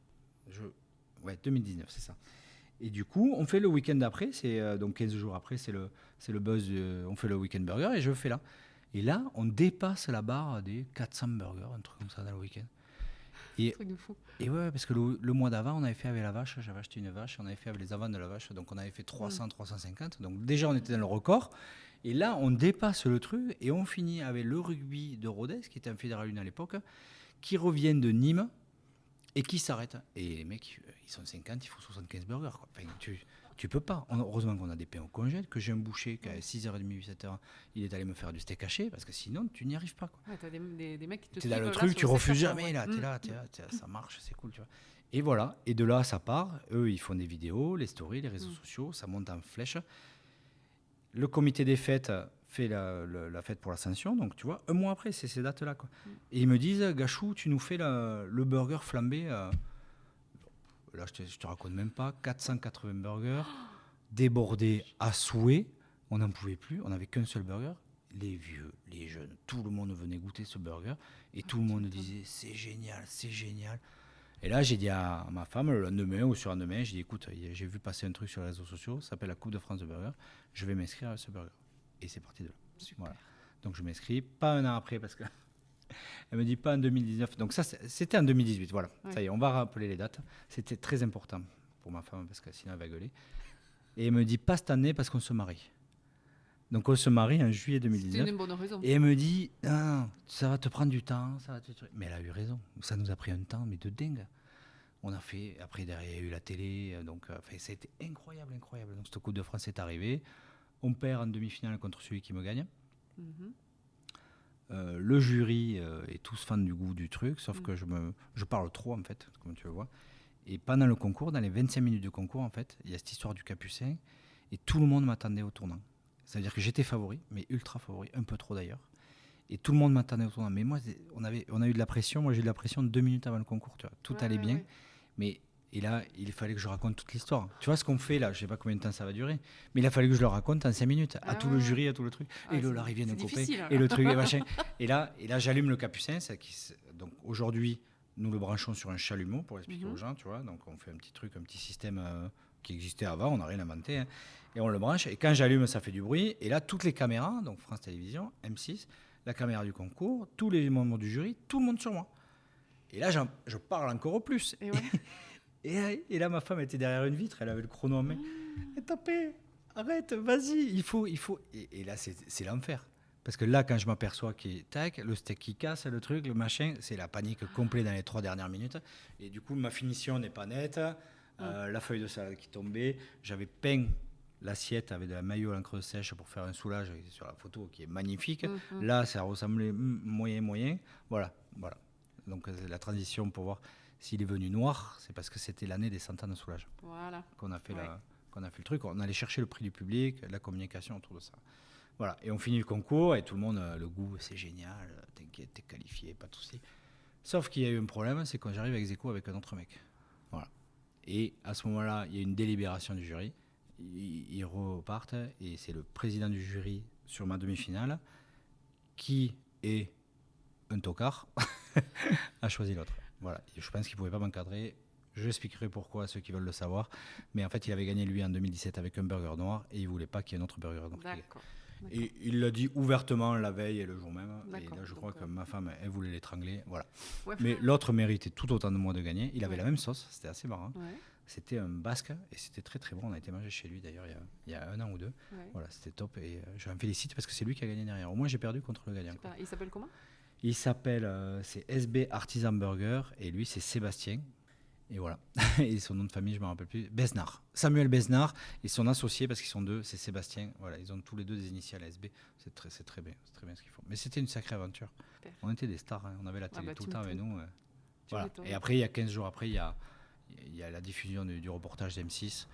2019, c'est ça. Et du coup, on fait le week-end d'après, c'est donc 15 jours après, c'est le buzz, on fait le week-end burger et je le fais là. Et là, on dépasse la barre des 400 burgers, un truc comme ça dans le week-end. Un truc de fou. Et ouais, parce que le mois d'avant, on avait fait avec la vache, j'avais acheté une vache, on avait fait avec les avances de la vache, donc on avait fait 300, 350. Donc déjà, on était dans le record. Et là, on dépasse le truc et on finit avec le rugby de Rodez, qui était un fédéral 1 à l'époque, qui reviennent de Nîmes et qui s'arrêtent. Et les mecs, ils sont 50, il faut 75 burgers, quoi. Enfin, tu peux pas. Heureusement qu'on a des pains au congèle, que j'ai un boucher qui à 6h30, 7h, il est allé me faire du steak haché, parce que sinon, tu n'y arrives pas, quoi. Ouais, t'as des mecs qui te suivent. T'es dans le truc, tu refuses jamais, là, t'es là, ça marche, c'est cool, tu vois. Et voilà, et de là, ça part. Eux, ils font des vidéos, les stories, les réseaux sociaux, ça monte en flèche. Le comité des fêtes fait la fête pour l'Ascension, donc tu vois, un mois après, c'est ces dates-là, quoi. Et ils me disent, Gachou, tu nous fais le burger flambé. Là, je te raconte même pas, 480 burgers, débordés à souhait, on n'en pouvait plus, on n'avait qu'un seul burger. Les vieux, les jeunes, tout le monde venait goûter ce burger et tout le monde disait c'est génial, c'est génial. Et là, j'ai dit à ma femme, le lendemain ou sur le lendemain, j'ai dit écoute, j'ai vu passer un truc sur les réseaux sociaux, ça s'appelle la Coupe de France de burger, je vais m'inscrire à ce burger. Et c'est parti de là. Voilà. Donc je m'inscris, pas un an après parce que Elle me dit pas en 2019. Donc ça, c'était en 2018. Voilà. Ouais. Ça y est, on va rappeler les dates. C'était très important pour ma femme parce que sinon elle va gueuler. Et elle me dit pas cette année parce qu'on se marie. Donc on se marie en juillet C'était 2019. une bonne raison. Et elle me dit, ah, ça va te prendre du temps. Ça va te... Mais elle a eu raison. Ça nous a pris un temps, mais de dingue. On a fait, après derrière il y a eu la télé, donc ça a été incroyable, incroyable. Donc cette Coupe de France est arrivée. On perd en demi-finale contre celui qui me gagne. Mhm. Le jury est tous fans du goût du truc, sauf que je parle trop en fait, comme tu le vois. Et pendant le concours, dans les 25 minutes de concours, en fait, il y a cette histoire du capucin et tout le monde m'attendait au tournant. C'est-à-dire que j'étais favori, mais ultra favori, un peu trop d'ailleurs. Et tout le monde m'attendait au tournant. Mais moi, on a eu de la pression. Moi, j'ai eu de la pression 2 minutes avant le concours. Tu vois. Tout allait bien. Ouais. Mais et là, il fallait que je raconte toute l'histoire. Tu vois ce qu'on fait là, je sais pas combien de temps ça va durer, mais il a fallu que je le raconte en 5 minutes à tout le jury, à tout le truc. Et là arrivait un copain, et le truc, et machin. Et là, j'allume le capucin. Donc aujourd'hui, nous le branchons sur un chalumeau pour expliquer aux gens, tu vois. Donc on fait un petit truc, un petit système qui existait avant, on n'a rien inventé. Hein, et on le branche. Et quand j'allume, ça fait du bruit. Et là, toutes les caméras, donc France Télévisions, M6, la caméra du concours, tous les membres du jury, tout le monde sur moi. Et là, je parle encore au plus. Et, ouais. Et là, ma femme était derrière une vitre, elle avait le chrono en main. Et tapez, arrête, vas-y, il faut. Et là, c'est l'enfer. Parce que là, quand je m'aperçois tac, le steak qui casse, le truc, le machin, c'est la panique complète dans les 3 dernières minutes. Et du coup, ma finition n'est pas nette. La feuille de salade qui tombait. J'avais peint l'assiette avec de la maillot à l'encre sèche pour faire un soulage sur la photo qui est magnifique. Là, ça ressemblait moyen. Voilà. Donc, la transition pour voir s'il est venu noir, c'est parce que c'était l'année des 100 ans de soulage. Voilà. Qu'on a fait le truc. On allait chercher le prix du public, la communication autour de ça. Voilà. Et on finit le concours et tout le monde, le goût, c'est génial, t'inquiète, t'es qualifié, pas de souci. Sauf qu'il y a eu un problème, c'est quand j'arrive avec Zeko avec un autre mec. Voilà. Et à ce moment-là, il y a une délibération du jury. Ils repartent et c'est le président du jury sur ma demi-finale qui est un tocard a choisi l'autre. Voilà. Et je pense qu'il ne pouvait pas m'encadrer. Je expliquerai pourquoi à ceux qui veulent le savoir. Mais en fait, il avait gagné lui en 2017 avec un burger noir et il ne voulait pas qu'il y ait un autre burger noir. D'accord. Et il l'a dit ouvertement la veille et le jour même. Et là, je crois que ma femme, elle voulait l'étrangler. Voilà. Ouais. Mais l'autre méritait tout autant de moi de gagner. Il avait la même sauce. C'était assez marrant. Ouais. C'était un basque et c'était très très bon. On a été manger chez lui d'ailleurs il y a 1 an ou 2. Ouais. Voilà, c'était top et je l'en félicite parce que c'est lui qui a gagné derrière. Au moins, j'ai perdu contre le gagnant. Il s'appelle comment ? Il s'appelle, c'est SB Artisan Burger et lui, c'est Sébastien. Et voilà. Et son nom de famille, je ne me rappelle plus. Besnard. Samuel Besnard et son associé, parce qu'ils sont 2, c'est Sébastien. Voilà, ils ont tous les 2 des initiales SB. C'est très bien. C'est très bien ce qu'ils font. Mais c'était une sacrée aventure. Super. On était des stars. Hein. On avait la télé tout le temps avec nous. Voilà. Et après, il y a 15 jours après, il y a la diffusion du reportage d'M6.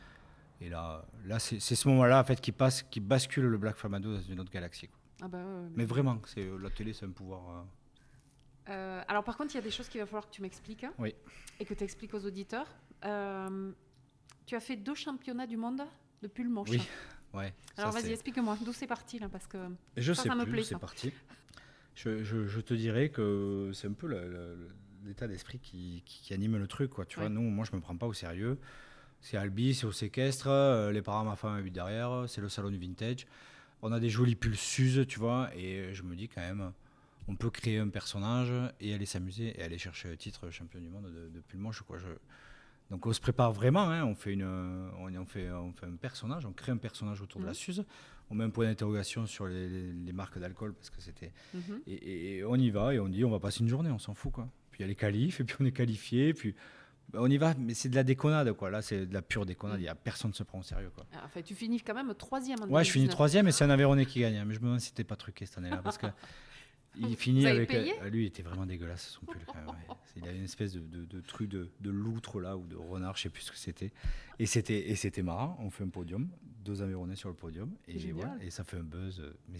Et là c'est ce moment-là en fait, qui bascule le Black Flamingo dans une autre galaxie. Quoi. Ah bah, mais vraiment, la télé, c'est un pouvoir... alors par contre, il y a des choses qu'il va falloir que tu m'expliques et que tu expliques aux auditeurs. Tu as fait 2 championnats du monde de pull moche. Oui, ouais. Alors vas-y, explique-moi d'où c'est parti là, parce que je sais plus d'où c'est parti. Je te dirais que c'est un peu l'état d'esprit qui anime le truc, quoi. Tu vois, moi je me prends pas au sérieux. C'est Albi, c'est au séquestre, les parents, ma femme habitent derrière, c'est le salon du vintage. On a des jolis pulls Suze, tu vois, et je me dis quand même, on peut créer un personnage et aller s'amuser et aller chercher le titre champion du monde de pull moche, quoi. Donc on se prépare vraiment, hein, on fait un personnage, on crée un personnage autour de la Suze, on met un point d'interrogation sur les marques d'alcool parce que c'était... Et on y va et on dit on va passer une journée, on s'en fout, quoi. Puis il y a les qualifs et puis on est qualifié, puis... On y va, mais c'est de la déconnade, quoi. Là, c'est de la pure déconnade. Personne ne se prend au sérieux, quoi. Enfin, tu finis quand même 3e. Ouais, je finis 3e et c'est un Aveyronais qui gagne. Mais je me demande si c'était pas truqué cette année-là. Parce que il finit avec. Lui, il était vraiment dégueulasse, son pull, quand même. Ouais. Il avait une espèce de truc de loutre, là, ou de renard, je sais plus ce que c'était. Et c'était marrant. On fait un podium, 2 Aveyronnais sur le podium. Et voilà, et ça fait un buzz. Mais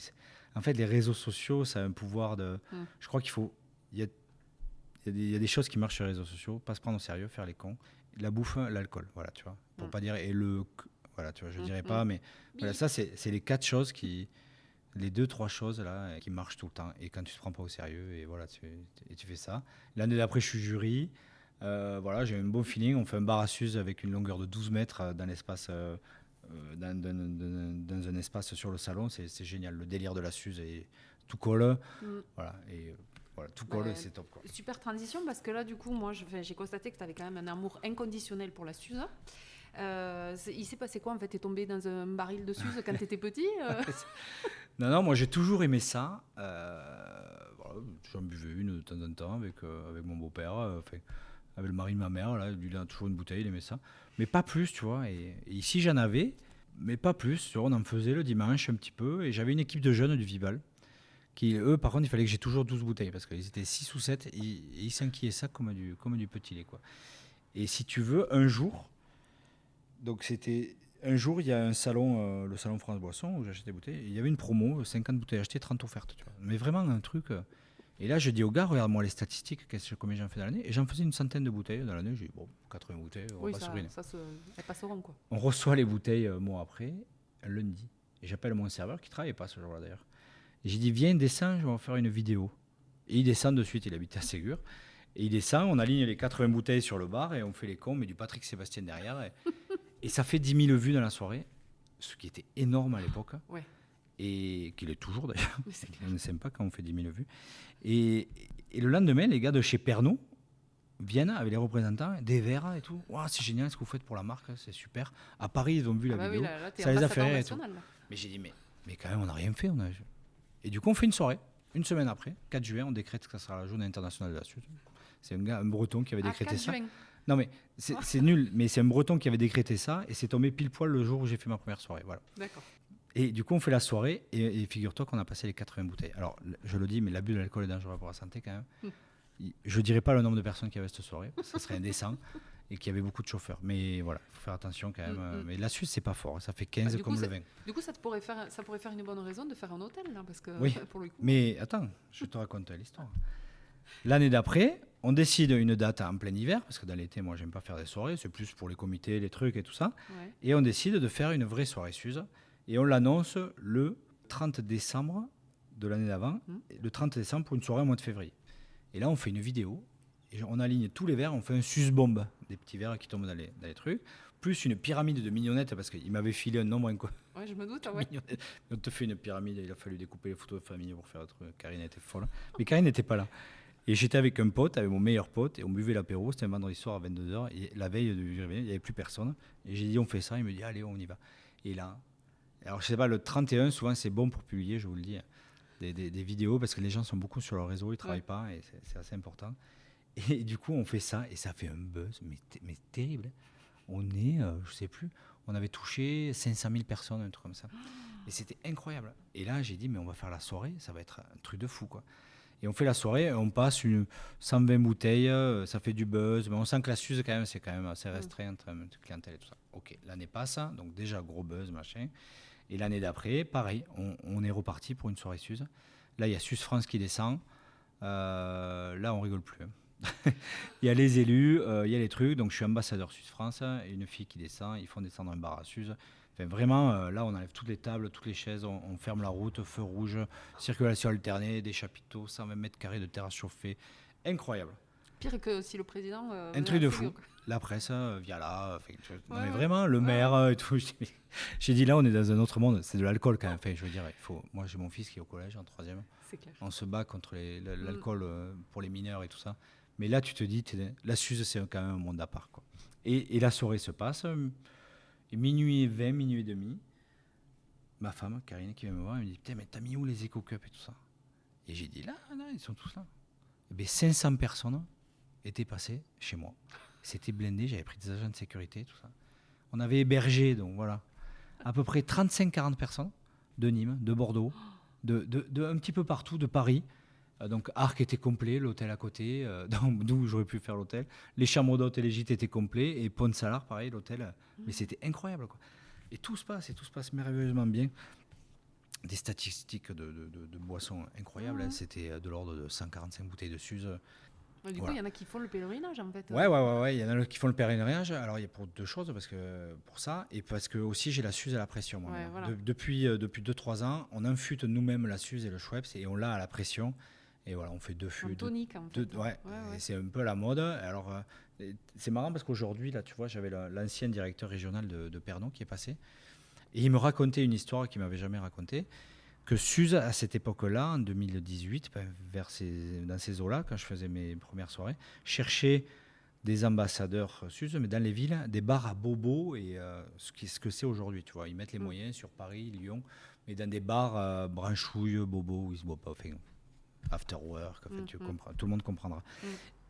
en fait, les réseaux sociaux, ça a un pouvoir de. Je crois qu'il faut. Il y a des choses qui marchent sur les réseaux sociaux, pas se prendre au sérieux, faire les cons. La bouffe, l'alcool, voilà, tu vois. Pour pas dire, voilà, tu vois, je dirais pas, mais voilà, ça, c'est les 4 choses les 2-3 choses, là, qui marchent tout le temps. Et quand tu te prends pas au sérieux, et voilà, tu fais ça. L'année d'après, je suis jury. Voilà, j'ai un bon feeling. On fait un bar à Suze avec une longueur de 12 mètres dans l'espace, dans un espace sur le salon. C'est génial. Le délire de la Suze, et tout colle. Voilà, et voilà, tout colle, Ouais. c'est top, quoi. Super transition parce que là, du coup, moi, j'ai constaté que tu avais quand même un amour inconditionnel pour la Suze. Il s'est passé quoi en fait? T'es tombé dans un baril de Suze quand t'étais petit? Non, moi j'ai toujours aimé ça. Voilà, j'en buvais une de temps en temps avec mon beau-père, enfin, avec le mari de ma mère, là, lui il a toujours une bouteille, il aimait ça. Mais pas plus, tu vois. Et ici j'en avais, mais pas plus. Tu vois, on en faisait le dimanche un petit peu. Et j'avais une équipe de jeunes du Vival. Qui, eux, par contre, il fallait que j'ai toujours 12 bouteilles parce qu'ils étaient 6 ou 7 et ils s'enquillaient ça comme du petit lait, quoi. Et si tu veux, un jour, donc c'était un jour, il y a un salon, le salon France Boisson, où j'achète des bouteilles. Et il y avait une promo, 50 bouteilles achetées, 30 offertes. Tu vois. Mais vraiment un truc. Et là, je dis au gars, regarde-moi les statistiques, combien j'en fais dans l'année. Et j'en faisais une centaine de bouteilles dans l'année. J'ai dit, bon, 80 bouteilles, on Oui, va pas se ruiner. elles passeront quoi. On reçoit les bouteilles un mois après, un lundi. Et j'appelle mon serveur qui travaille pas ce jour-là d'ailleurs. Et j'ai dit, viens, descends, je vais en faire une vidéo. Et il descend de suite, il habite à Ségur. Et il descend, on aligne les 80 bouteilles sur le bar et on fait les cons, mais du Patrick Sébastien derrière. Et ça fait 10 000 vues dans la soirée, ce qui était énorme à l'époque. Ouais. Et qu'il est toujours d'ailleurs. On ne s'aime pas quand on fait 10 000 vues. Et le lendemain, les gars de chez Pernod viennent avec les représentants, des verres et tout. Wow, c'est génial ce que vous faites pour la marque, c'est super. À Paris, ils ont vu la vidéo. Oui, là, ça les a fait et tout. Mais j'ai dit, mais quand même, on n'a rien fait. Et du coup, on fait une soirée. Une semaine après, 4 juin, on décrète que ça sera la journée internationale de la Suze. C'est un breton qui avait décrété ça. Juin. Non, mais c'est nul, mais c'est un breton qui avait décrété ça et c'est tombé pile poil le jour où j'ai fait ma première soirée. Voilà. D'accord. Et du coup, on fait la soirée et figure-toi qu'on a passé les 80 bouteilles. Alors, je le dis, mais l'abus de l'alcool est dangereux pour la santé quand même. Je ne dirais pas le nombre de personnes qui avaient cette soirée, ça serait indécent, et qu'il y avait beaucoup de chauffeurs. Mais voilà, il faut faire attention quand même. Mais la Suze, c'est pas fort, ça fait 15 comme le vin. Du coup, ça pourrait faire une bonne raison de faire un hôtel, là, parce que oui, pour le coup. Mais attends, je te raconte l'histoire. L'année d'après, on décide une date en plein hiver, parce que dans l'été, moi, j'aime pas faire des soirées, c'est plus pour les comités, les trucs et tout ça. Ouais. Et on décide de faire une vraie soirée Suze, et on l'annonce le 30 décembre de l'année d'avant, le 30 décembre pour une soirée au mois de février. Et là, on fait une vidéo, et on aligne tous les verres, on fait un Suze-bombe, des petits verres qui tombent dans les trucs, plus une pyramide de mignonnettes, parce qu'il m'avait filé un nombre inconnu. Ouais, je me doute, ouais. On te fait une pyramide, il a fallu découper les photos de famille pour faire un truc. Karine était folle. Mais Karine n'était pas là. Et j'étais avec un pote, avec mon meilleur pote, et on buvait l'apéro, c'était un vendredi soir à 22h, et la veille du réveil, il n'y avait plus personne. Et j'ai dit, on fait ça, il me dit, allez, on y va. Et là, alors je sais pas, le 31, souvent c'est bon pour publier, je vous le dis, des vidéos, parce que les gens sont beaucoup sur leur réseau, ils ne travaillent pas, et c'est assez important. Et du coup, on fait ça, et ça fait un buzz, mais terrible. On est, je sais plus, on avait touché 500 000 personnes, un truc comme ça. Et c'était incroyable. Et là, j'ai dit, mais on va faire la soirée, ça va être un truc de fou, quoi. Et on fait la soirée, on passe 120 bouteilles, ça fait du buzz, mais on sent que la Suze, quand même, c'est quand même assez restreint en termes de clientèle et tout ça. Ok, l'année passe, donc déjà gros buzz, machin. Et l'année d'après, pareil, on est reparti pour une soirée Suze. Là, il y a Suze France qui descend. Là, on rigole plus. Il y a les élus, il y a les trucs. Donc, je suis ambassadeur Suze France. Et une fille qui descend, ils font descendre un bar à Suze. Enfin, vraiment, là, on enlève toutes les tables, toutes les chaises, on ferme la route, feu rouge, circulation alternée, des chapiteaux, 120 mètres carrés de terrasse chauffée. Incroyable. Pire que si le président... un truc de fou. La presse, via là. Non, mais vraiment, le maire et tout. J'ai dit, là, on est dans un autre monde. C'est de l'alcool quand même. Enfin, je veux dire, moi, j'ai mon fils qui est au collège en 3e. C'est clair. On se bat contre l'alcool pour les mineurs et tout ça. Mais là, tu te dis, la Suze, c'est quand même un monde à part, quoi. Et la soirée se passe. Et minuit 20, minuit et demi, ma femme, Karine, qui vient me voir, elle me dit, putain, mais t'as mis où les éco-cups et tout ça? Et j'ai dit, là, ils sont tous là. Et bien, 500 personnes étaient passées chez moi. C'était blindé, j'avais pris des agents de sécurité, tout ça. On avait hébergé, donc voilà, à peu près 35-40 personnes de Nîmes, de Bordeaux, de un petit peu partout, de Paris. Donc Arc était complet, l'hôtel à côté, d'où j'aurais pu faire l'hôtel. Les chambres d'hôtes et les gîtes étaient complets, et Pont-Salar, pareil, l'hôtel. Mais c'était incroyable, quoi. Et tout se passe merveilleusement bien. Des statistiques de boissons incroyables. Hein. C'était de l'ordre de 145 bouteilles de Suze. Du coup, il y en a qui font le pèlerinage, en fait. Ouais. Il y en a qui font le pèlerinage. Alors, il y a pour deux choses, pour ça, et parce que aussi j'ai la Suze à la pression. Moi, voilà. Depuis 2-3 ans, on infute nous-mêmes la Suze et le Schweppes, et on l'a à la pression. Et voilà, on fait deux fûts. En tonique, en fait. Ouais. C'est un peu la mode. Alors, c'est marrant parce qu'aujourd'hui, là, tu vois, j'avais l'ancien directeur régional de Pernod qui est passé. Et il me racontait une histoire qu'il ne m'avait jamais racontée. que Suze, à cette époque-là, en 2018, dans ces eaux-là, quand je faisais mes premières soirées, cherchait des ambassadeurs Suze, mais dans les villes, des bars à bobo et ce que c'est aujourd'hui. Tu vois, ils mettent les moyens sur Paris, Lyon, mais dans des bars branchouilles, bobo, où ils se boivent pas. Enfin, after work, en fait, tu comprends, tout le monde comprendra.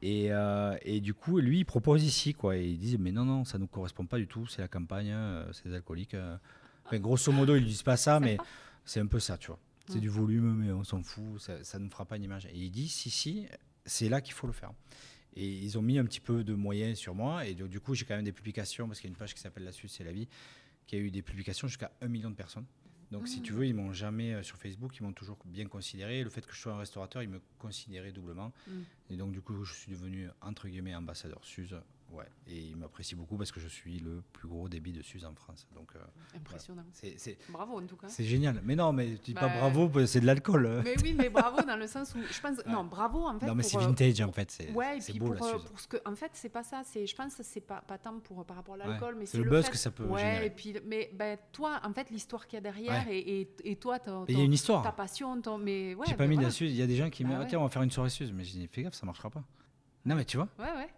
Et du coup, lui, il propose ici, quoi. Et ils disent, mais non, ça ne nous correspond pas du tout, c'est la campagne, c'est des alcooliques. Enfin, grosso modo, ils ne disent pas ça, mais c'est un peu ça, tu vois. C'est du volume, mais on s'en fout, ça ne fera pas une image. Et il dit, si, c'est là qu'il faut le faire. Et ils ont mis un petit peu de moyens sur moi. Et du coup, j'ai quand même des publications, parce qu'il y a une page qui s'appelle La Suze, c'est la vie, qui a eu des publications jusqu'à 1 million de personnes. Donc, si tu veux, ils m'ont jamais, sur Facebook, ils m'ont toujours bien considéré. Le fait que je sois un restaurateur, ils me considéraient doublement. Et donc, du coup, je suis devenu, entre guillemets, ambassadeur Suze. Ouais. Et ils m'apprécient beaucoup parce que je suis le plus gros débit de Suze en France. Donc, impressionnant. Voilà. Bravo, en tout cas. C'est génial. Mais non, mais tu dis pas bravo, c'est de l'alcool. Mais oui, mais bravo dans le sens où je pense. Non, bravo en fait. Non, mais c'est vintage en fait. C'est beau pour, la Suze. pour ce que, en fait, c'est pas ça. Je pense que c'est pas tant par rapport à l'alcool, mais c'est le buzz que ça peut générer. générer. Et puis, mais toi, en fait, l'histoire qu'il y a derrière et toi, il y a une histoire. Ta passion, mais j'ai pas mis la Suze. Il y a des gens qui me disent, tiens, on va faire une soirée Suze. Mais je dis, fais gaffe, ça marchera pas. Non, mais tu vois. Ouais.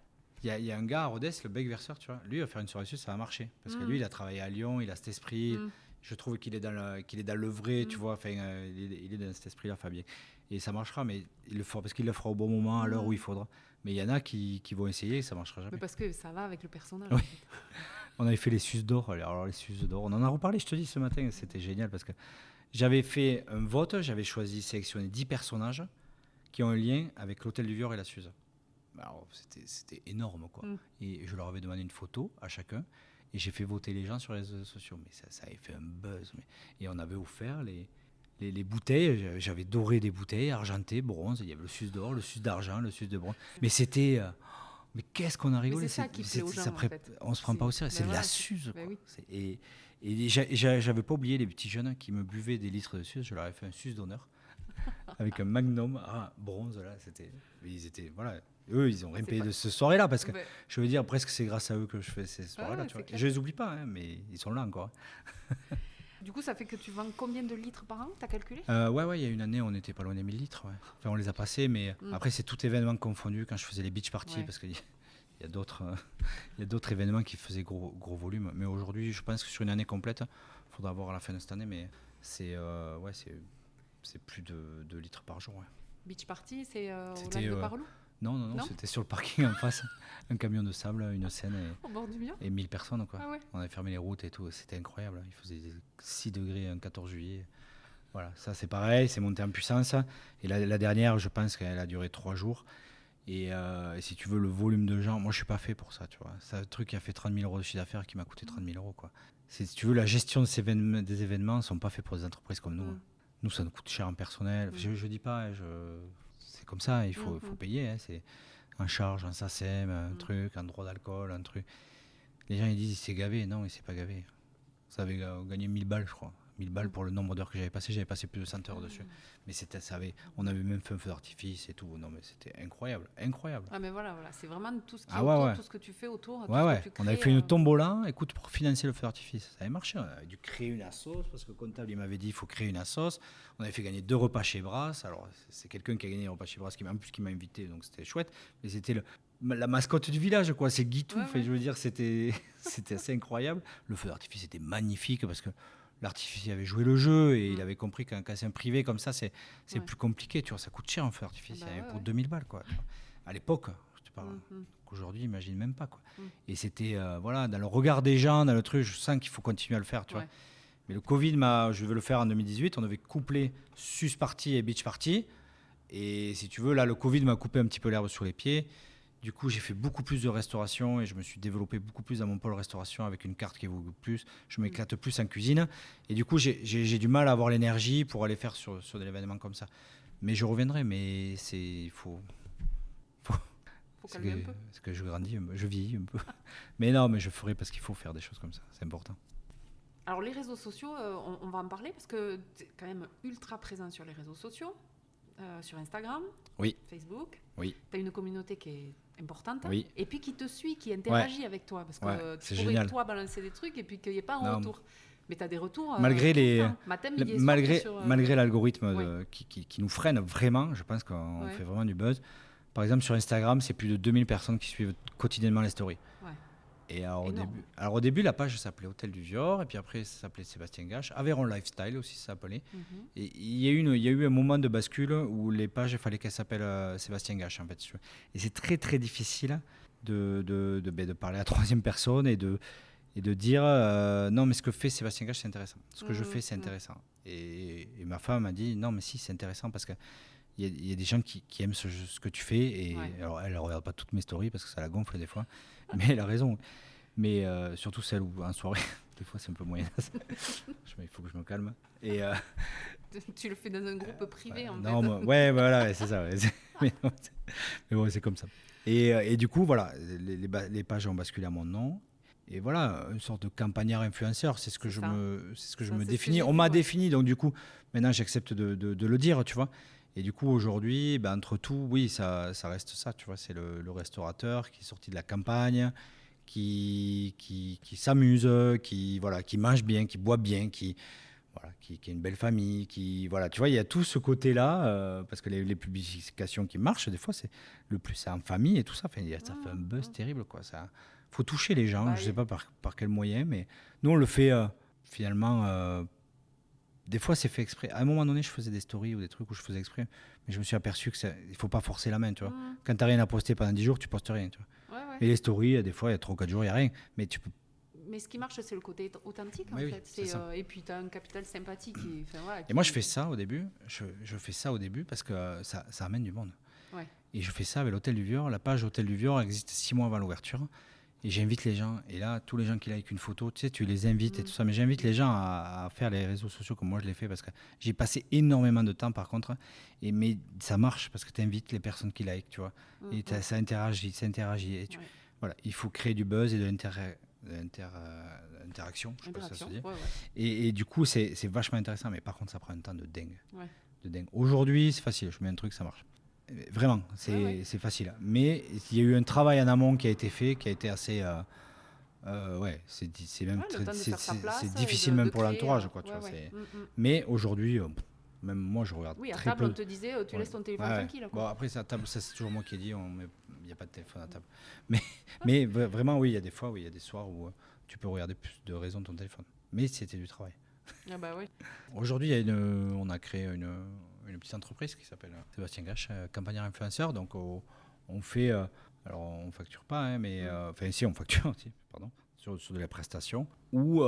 Il y a un gars à Rodez, le bec verseur, tu vois. Lui, il va faire une soirée Suze, ça va marcher. Parce que lui, il a travaillé à Lyon, il a cet esprit. Je trouve qu'il est dans le vrai, tu vois. Enfin, il est dans cet esprit-là, Fabien. Et ça marchera, mais il le fera parce qu'il le fera au bon moment, à l'heure où il faudra. Mais il y en a qui vont essayer et ça marchera jamais. Mais parce que ça va avec le personnage. Oui. On avait fait les Suzes d'or. Alors, les Suzes d'or, on en a reparlé, je te dis, ce matin. C'était génial parce que j'avais fait un vote, j'avais sélectionné 10 personnages qui ont un lien avec l'Hôtel du Vior et la Suze. Alors, c'était énorme, quoi. Et je leur avais demandé une photo à chacun. Et j'ai fait voter les gens sur les réseaux sociaux. Mais ça avait fait un buzz. Et on avait offert les bouteilles. J'avais doré des bouteilles, argentées, bronze. Il y avait le Suze d'or, le Suze d'argent, le Suze de bronze. Mais c'était... mais qu'est-ce qu'on a rigolé. Mais c'est ça qui plaît aux gens, en fait. On se prend pas au sérieux. C'est de la Suze, quoi. Oui. Et j'avais pas oublié les petits jeunes qui me buvaient des litres de Suze. Je leur avais fait un Suze d'honneur. Avec un magnum bronze, là. Ils étaient... Voilà. Eux, ils ont rien payé de ce soirée-là, parce que je veux dire, presque c'est grâce à eux que je fais ces soirées-là. Et je les oublie pas, hein, mais ils sont là encore. Du coup, ça fait que tu vends combien de litres par an? T'as calculé? Ouais, il y a une année, on était pas loin des 1000 litres. Ouais. Enfin, on les a passés, mais après, c'est tout événement confondu quand je faisais les beach parties, parce qu'il y a d'autres événements qui faisaient gros volume. Mais aujourd'hui, je pense que sur une année complète, il faudra voir à la fin de cette année, mais c'est plus de 2 litres par jour. Ouais. Beach party, c'est au lac de Parlou? Non, c'était sur le parking en face, un camion de sable, une scène au bord du mur. Et 1000 personnes, quoi. Ah ouais. On avait fermé les routes et tout, c'était incroyable. Il faisait 6 degrés un 14 juillet. Voilà, ça c'est pareil, c'est monté en puissance. Et la dernière, je pense qu'elle a duré 3 jours. Et si tu veux, le volume de gens, moi je suis pas fait pour ça, tu vois. C'est un truc qui a fait 30 000 euros de chiffre d'affaires qui m'a coûté 30 000 euros, quoi. Si tu veux, la gestion des événements ne sont pas faits pour des entreprises comme nous. Nous, ça nous coûte cher en personnel. Je dis pas, c'est comme ça, il faut payer. Hein, c'est un charge, un SACEM, un truc, un droit d'alcool, un truc. Les gens ils disent c'est gavé. Non, il s'est pas gavé. Ça avait gagné 1000 balles, je crois. 1000 balles pour le nombre d'heures que j'avais passé plus de 100 heures dessus. Mais on avait même fait un feu d'artifice et tout. Non, mais c'était incroyable. Ah, mais voilà, c'est vraiment tout ce qui est autour, tout ce que tu fais autour. On avait fait une tombola, écoute, pour financer le feu d'artifice. Ça avait marché. On avait dû créer une assos, parce que le comptable, il m'avait dit il faut créer une assos. On avait fait gagner 2 repas chez Brasse. Alors, c'est quelqu'un qui a gagné un repas chez Brasse, qui m'a invité, donc c'était chouette. Mais c'était la mascotte du village, quoi. C'est Guitou. Je veux dire, c'était assez incroyable. Le feu d'artifice était magnifique, parce que l'artifice avait joué le jeu et il avait compris qu'un cassin privé comme ça, c'est plus compliqué. Tu vois, ça coûte cher un feu d'artifice. Pour 2000 balles, quoi. À l'époque, je te parle. Aujourd'hui, imagine même pas, quoi. Et c'était, dans le regard des gens, dans le truc, je sens qu'il faut continuer à le faire, tu vois. Mais le Covid, je veux le faire en 2018. On avait couplé Suze Party et Beach Party. Et si tu veux, là, le Covid m'a coupé un petit peu l'herbe sous les pieds. Du coup, j'ai fait beaucoup plus de restauration et je me suis développé beaucoup plus dans mon pôle restauration avec une carte qui évolue plus. Je m'éclate plus en cuisine. Et du coup, j'ai du mal à avoir l'énergie pour aller faire sur des événements comme ça. Mais je reviendrai, mais il faut calmer un peu. Parce que je grandis, je vieillis un peu. Mais non, mais je ferai parce qu'il faut faire des choses comme ça. C'est important. Alors, les réseaux sociaux, on va en parler parce que tu es quand même ultra présent sur les réseaux sociaux, sur Instagram, Facebook. Oui. Tu as une communauté qui est importante, et puis qui te suit, qui interagit avec toi, parce que tu pourrais toi balancer des trucs et puis qu'il n'y ait pas un retour. Mais tu as des retours Malgré constants. Mathème, midi et soir, t'es sur, malgré l'algorithme ouais. qui nous freine vraiment, je pense qu'on Ouais. fait vraiment du buzz. Par exemple, sur Instagram, c'est plus de 2000 personnes qui suivent quotidiennement les stories. Ouais. Et Énorme. au début, la page s'appelait Hôtel du Vior, et puis après, ça s'appelait Sébastien Gache. Aveyron Lifestyle aussi, ça s'appelait. Mhm. Et il y a eu un moment de bascule où les pages, il fallait qu'elles s'appellent Sébastien Gache, en fait. Et c'est très, très difficile de parler à la troisième personne et de dire non, mais ce que fait Sébastien Gache, c'est intéressant. Ce que je fais, c'est intéressant. Et ma femme m'a dit non, mais si, c'est intéressant parce que il y a des gens qui aiment ce que tu fais. Et Ouais. alors, elle ne regarde pas toutes mes stories parce que ça la gonfle des fois. Mais elle a raison. Mais surtout celle où en soirée, des fois c'est un peu moyen. Il faut que je me calme. Et Tu le fais dans un groupe privé, en non, fait. ouais, voilà, c'est ça. Ouais. Mais bon, c'est comme ça. Et du coup, voilà, les pages ont basculé à mon nom. Et voilà, une sorte de campagnard influenceur, c'est ce que C'est je ça. me, c'est ce que je Ça, me c'est ce que définis. j'ai On vu, m'a ouais. défini, donc du coup, maintenant j'accepte de le dire, tu vois. Et du coup, aujourd'hui, ben, entre tout, oui, ça reste ça, tu vois. C'est le restaurateur qui est sorti de la campagne, qui s'amuse, qui mange bien, qui boit bien, qui a une belle famille, voilà, tu vois, il y a tout ce côté-là, parce que les publications qui marchent, des fois, c'est en famille et tout ça, enfin, ça fait un buzz terrible, quoi. Ça, faut toucher les gens, Bah, je sais pas par quel moyen, mais nous, on le fait finalement. Des fois, c'est fait exprès. À un moment donné, je faisais des stories ou des trucs où je faisais exprès, mais je me suis aperçu il faut pas forcer la main, tu vois. Quand t'as rien à poster pendant 10 jours, tu postes rien, tu vois. ouais. Et les stories, des fois, il y a 3 ou 4 jours, il n'y a rien, mais tu peux. Mais ce qui marche, c'est le côté authentique, en Oui, fait. c'est ça. Et puis, tu as un capital sympathique. Et moi, je fais ça au début. Je fais ça au début parce que ça amène du monde. Ouais. Et je fais ça avec l'Hôtel du Vior. La page Hôtel du Vior existe 6 mois avant l'ouverture. Et j'invite les gens. Et là, tous les gens qui like une photo, tu sais, tu les invites et tout ça. Mais j'invite les gens à faire les réseaux sociaux comme moi je l'ai fait parce que j'ai passé énormément de temps par contre. Mais ça marche parce que tu invites les personnes qui like, tu vois. Et ça interagit. Et voilà, il faut créer du buzz et de l'interaction, je sais pas si ça se dit. Ouais. Et du coup, c'est vachement intéressant. Mais par contre, ça prend un temps de dingue. Ouais. De dingue. Aujourd'hui, c'est facile. Je mets un truc, ça marche. Vraiment, c'est facile. Mais il y a eu un travail en amont qui a été fait, qui a été assez. C'est même le temps de faire sa place c'est et difficile de même pour créer, l'entourage, quoi. Tu vois, Mais aujourd'hui, mais moi, je regarde oui, à très table, peu. on te disait, tu laisses ton téléphone tranquille. Quoi. Bon, après, c'est à table, ça, c'est toujours moi qui ai dit, il n'y a pas de téléphone à table. Mais vraiment, oui, il y a des fois, oui, il y a des soirs où tu peux regarder plus de raison ton téléphone. Mais c'était du travail. Ah bah oui. Aujourd'hui, on a créé une petite entreprise qui s'appelle Sébastien Gache, campagnard influenceur. Donc, on fait, alors on facture pas, hein, mais enfin, si, on facture aussi, pardon, sur de la prestation. Ou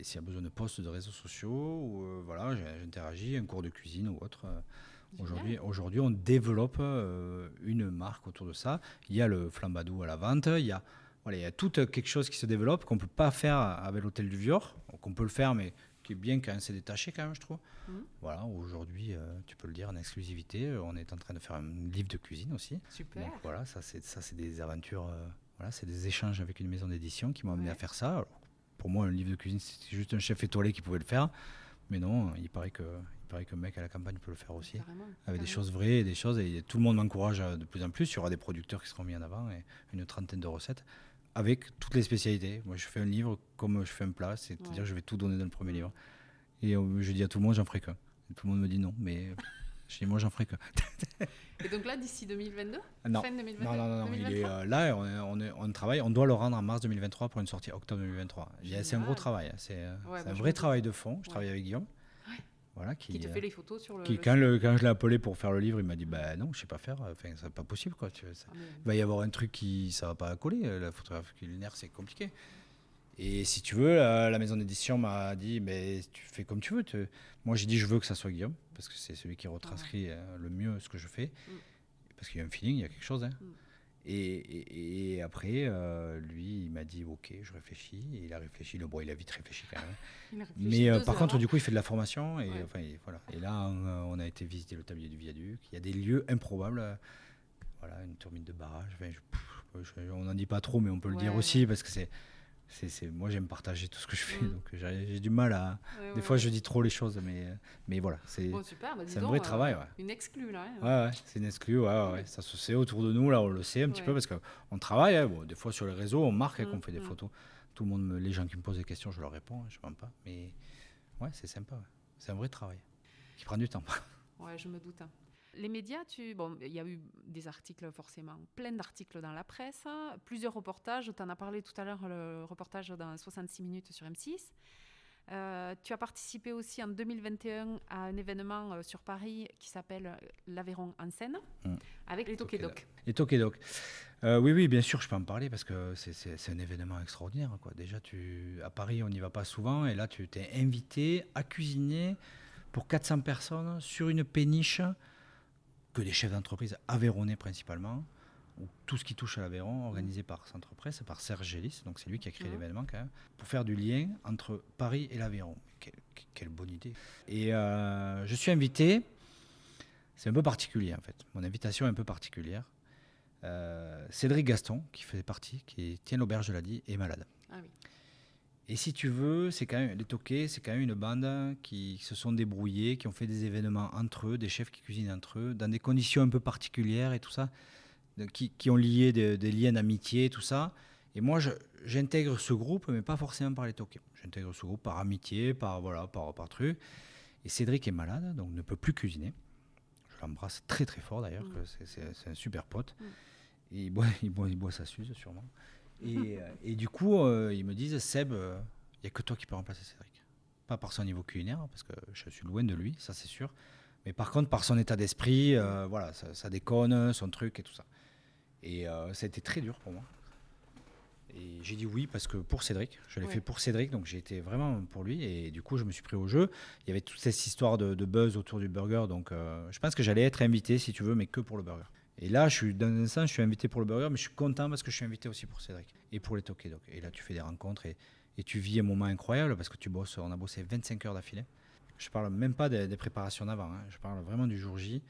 s'il y a besoin de posts de réseaux sociaux, ou voilà, j'interagis, un cours de cuisine ou autre. Aujourd'hui, on développe une marque autour de ça. Il y a le flambadou à la vente, il y a tout quelque chose qui se développe qu'on ne peut pas faire avec l'Hôtel du Vior. Donc on peut le faire, mais qui est bien quand même, c'est détaché quand même, je trouve. Voilà, aujourd'hui, tu peux le dire en exclusivité, on est en train de faire un livre de cuisine aussi. Super. Donc voilà, ça c'est des aventures, voilà, c'est des échanges avec une maison d'édition qui m'ont amené à faire ça. Alors, pour moi, un livre de cuisine, c'est juste un chef étoilé qui pouvait le faire. Mais non, il paraît qu'un mec à la campagne peut le faire aussi, avec des choses vraies et des choses. Et tout le monde m'encourage de plus en plus. Il y aura des producteurs qui seront mis en avant et une trentaine de recettes avec toutes les spécialités. Moi, je fais un livre comme je fais un plat, c'est-à-dire que je vais tout donner dans le premier livre. Et je dis à tout le monde, j'en ferai qu'un. Et tout le monde me dit non, mais je dis moi, j'en ferai qu'un. Et donc là, d'ici 2022 Non. Fin 2022 Non. 2023? Il est là, on travaille. On doit le rendre en mars 2023 pour une sortie octobre 2023. C'est un gros travail. C'est un vrai travail de fond. Je travaille avec Guillaume. Voilà, qui te fait les photos sur le quand je l'ai appelé pour faire le livre, il m'a dit bah non, je sais pas faire. Enfin, c'est pas possible, quoi. Il va y avoir un truc ça va pas coller. La photographie culinaire, c'est compliqué. Et si tu veux, la maison d'édition m'a dit mais tu fais comme tu veux. Moi, j'ai dit je veux que ça soit Guillaume parce que c'est celui qui retranscrit le mieux ce que je fais. Parce qu'il y a un feeling, il y a quelque chose. Hein. Et après, lui, il m'a dit ok, je réfléchis. Et il a réfléchi. Il a vite réfléchi quand même. Mais par contre, du coup, il fait de la formation. Et, voilà. Et là, on a été visiter le tablier du viaduc. Il y a des lieux improbables. Voilà, une turbine de barrage. On n'en dit pas trop, mais on peut le dire aussi parce que moi, j'aime partager tout ce que je fais. Donc, j'ai du mal à. Des fois, je dis trop les choses. Mais voilà, c'est un vrai travail. Une exclue, là. Ouais, c'est une exclue. Ouais. Ça se sait autour de nous, là, on le sait un petit peu parce qu'on travaille. Bon, des fois, sur les réseaux, on marque qu'on fait des photos. les gens qui me posent des questions, je leur réponds, je ne mens pas. Mais ouais, c'est sympa. Ouais. C'est un vrai travail qui prend du temps. Ouais, je me doute. Les médias, il y a eu des articles forcément, plein d'articles dans la presse, plusieurs reportages. Tu en as parlé tout à l'heure, le reportage dans 66 minutes sur M6. Tu as participé aussi en 2021 à un événement sur Paris qui s'appelle l'Aveyron en scène, avec les Tokédoc. Les Tokédoc. Oui, bien sûr, je peux en parler parce que c'est un événement extraordinaire, quoi. Déjà, à Paris, on n'y va pas souvent, et là, tu t'es invité à cuisiner pour 400 personnes sur une péniche que des chefs d'entreprise aveyronnais principalement, ou tout ce qui touche à l'Aveyron, organisé par Centre Presse, par Serge Gélis, donc c'est lui qui a créé l'événement quand même, pour faire du lien entre Paris et l'Aveyron. Quelle bonne idée. Et je suis invité, c'est un peu particulier en fait, mon invitation est un peu particulière. Cédric Gaston, qui tient l'auberge de l'Adi, est malade. Ah oui. Et si tu veux, c'est quand même, les Toqués, c'est quand même une bande qui se sont débrouillés, qui ont fait des événements entre eux, des chefs qui cuisinent entre eux, dans des conditions un peu particulières et tout ça, qui ont lié des liens d'amitié et tout ça. Et moi, j'intègre ce groupe, mais pas forcément par les Toqués. J'intègre ce groupe par amitié, par truc. Et Cédric est malade, donc ne peut plus cuisiner. Je l'embrasse très très fort d'ailleurs, c'est un super pote. Et il boit sa suze sûrement. Et du coup, ils me disent, Seb, il n'y a que toi qui peux remplacer Cédric. Pas par son niveau culinaire, parce que je suis loin de lui, ça c'est sûr. Mais par contre, par son état d'esprit, voilà, ça déconne, son truc et tout ça. Et ça a été très dur pour moi. Et j'ai dit oui, parce que pour Cédric, je l'ai fait pour Cédric, donc j'ai été vraiment pour lui. Et du coup, je me suis pris au jeu. Il y avait toute cette histoire de buzz autour du burger, donc je pense que j'allais être invité, si tu veux, mais que pour le burger. Et là, dans un sens, je suis invité pour le burger, mais je suis content parce que je suis invité aussi pour Cédric et pour les Tokédoc. Et là, tu fais des rencontres et tu vis un moment incroyable parce que on a bossé 25 heures d'affilée. Je parle même pas des préparations d'avant, hein. Je parle vraiment du jour J,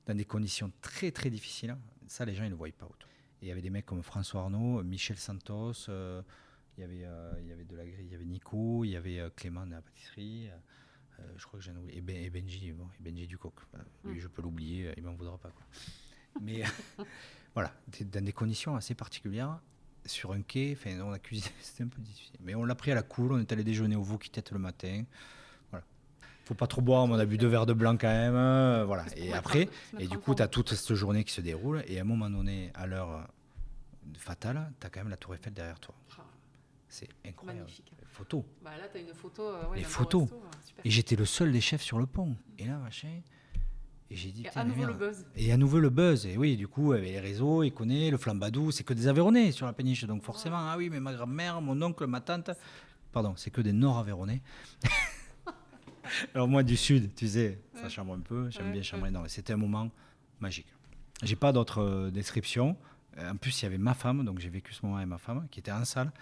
dans des conditions très très difficiles. Ça, les gens, ils ne le voient pas autour. Et il y avait des mecs comme François Arnaud, Michel Santos, il y avait de la grille, il y avait Nico, il y avait Clément de la pâtisserie. Je crois que j'en ai oublié. Et Benji Ducoc. Lui, je peux l'oublier, il m'en voudra pas, quoi. Mais voilà, dans des conditions assez particulières, sur un quai, on a cuisiné, c'était un peu difficile. Mais on l'a pris à la cool, on est allé déjeuner au Veau qui tête le matin. Voilà. Faut pas trop boire, mais on a bu 2 verres de blanc quand même. Voilà. Et après, du coup, tu as toute cette journée qui se déroule, et à un moment donné, à l'heure fatale, tu as quand même la Tour Eiffel derrière toi. C'est incroyable. Magnifique. Photos. Bah là, tu as une photo. Les photos. Resto, et j'étais le seul des chefs sur le pont. Et là, machin. Et j'ai dit, à nouveau le buzz. Et à nouveau le buzz. Et oui, du coup, avec les réseaux, il connaît le flambadou, c'est que des Aveyronnais sur la péniche. Donc forcément, ah oui, mais ma grand-mère, mon oncle, ma tante. Pardon, c'est que des Nord-Aveyronnais. Alors moi, du Sud, tu sais, ça chambre un peu. J'aime bien chambrer. Non, c'était un moment magique. J'ai pas d'autres descriptions. En plus, il y avait ma femme, donc j'ai vécu ce moment avec ma femme, qui était en salle.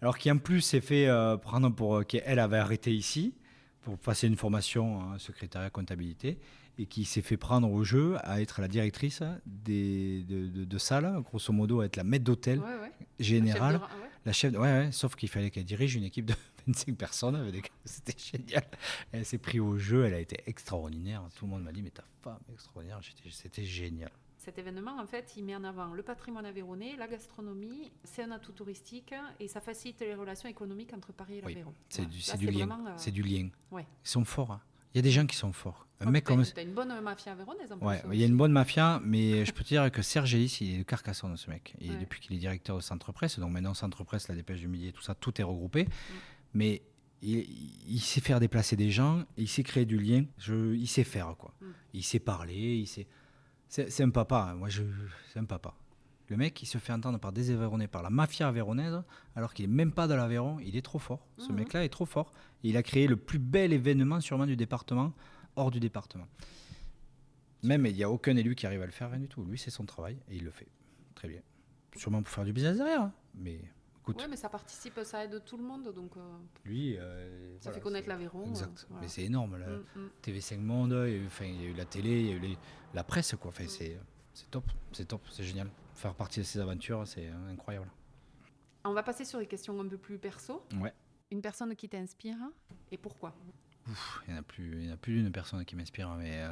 Alors qui en plus s'est fait prendre pour qu'elle avait arrêté ici pour passer une formation en secrétariat comptabilité, et qui s'est fait prendre au jeu à être la directrice de salle, grosso modo, à être la maître d'hôtel générale. La chef sauf qu'il fallait qu'elle dirige une équipe de 25 personnes. C'était génial. Elle s'est prise au jeu, elle a été extraordinaire. Tout le monde m'a dit, mais ta femme est extraordinaire. C'était génial. Cet événement, en fait, il met en avant le patrimoine aveyronnais, la gastronomie, c'est un atout touristique et ça facilite les relations économiques entre Paris et l'Aveyron. C'est du lien. Vraiment, c'est du lien. Ouais. Ils sont forts. Hein. Il y a des gens qui sont forts. T'as une bonne mafia aveyronnaise en plus. Ouais, il y a une bonne mafia, mais je peux te dire que Serge Gélis, il est le Carcassonne, ce mec. Et depuis qu'il est directeur de Centre Presse, donc maintenant Centre Presse, la Dépêche du Midi, tout ça, tout est regroupé. Mais il sait faire déplacer des gens, il sait créer du lien. Il sait faire, quoi. Il sait parler, C'est un papa, hein. C'est un papa. Le mec, il se fait entendre par des Aveyronnais, par la mafia aveyronnaise, alors qu'il n'est même pas de l'Aveyron. Il est trop fort. Ce mec-là est trop fort. Et il a créé le plus bel événement sûrement du département, hors du département. Même, il n'y a aucun élu qui arrive à le faire, rien du tout. Lui, c'est son travail et il le fait très bien. Sûrement pour faire du business derrière, hein. Mais écoute. Oui, mais ça participe, ça aide tout le monde. Donc, lui, ça fait connaître l'Aveyron. Exact. Voilà. Mais c'est énorme. TV5 Monde, il y a eu la télé, il y a eu la presse, quoi. Enfin, c'est top, c'est génial. Faire partie de ces aventures, c'est incroyable. On va passer sur les questions un peu plus perso. Ouais. Une personne qui t'inspire et pourquoi? Il n'y en a plus d'une personne qui m'inspire, mais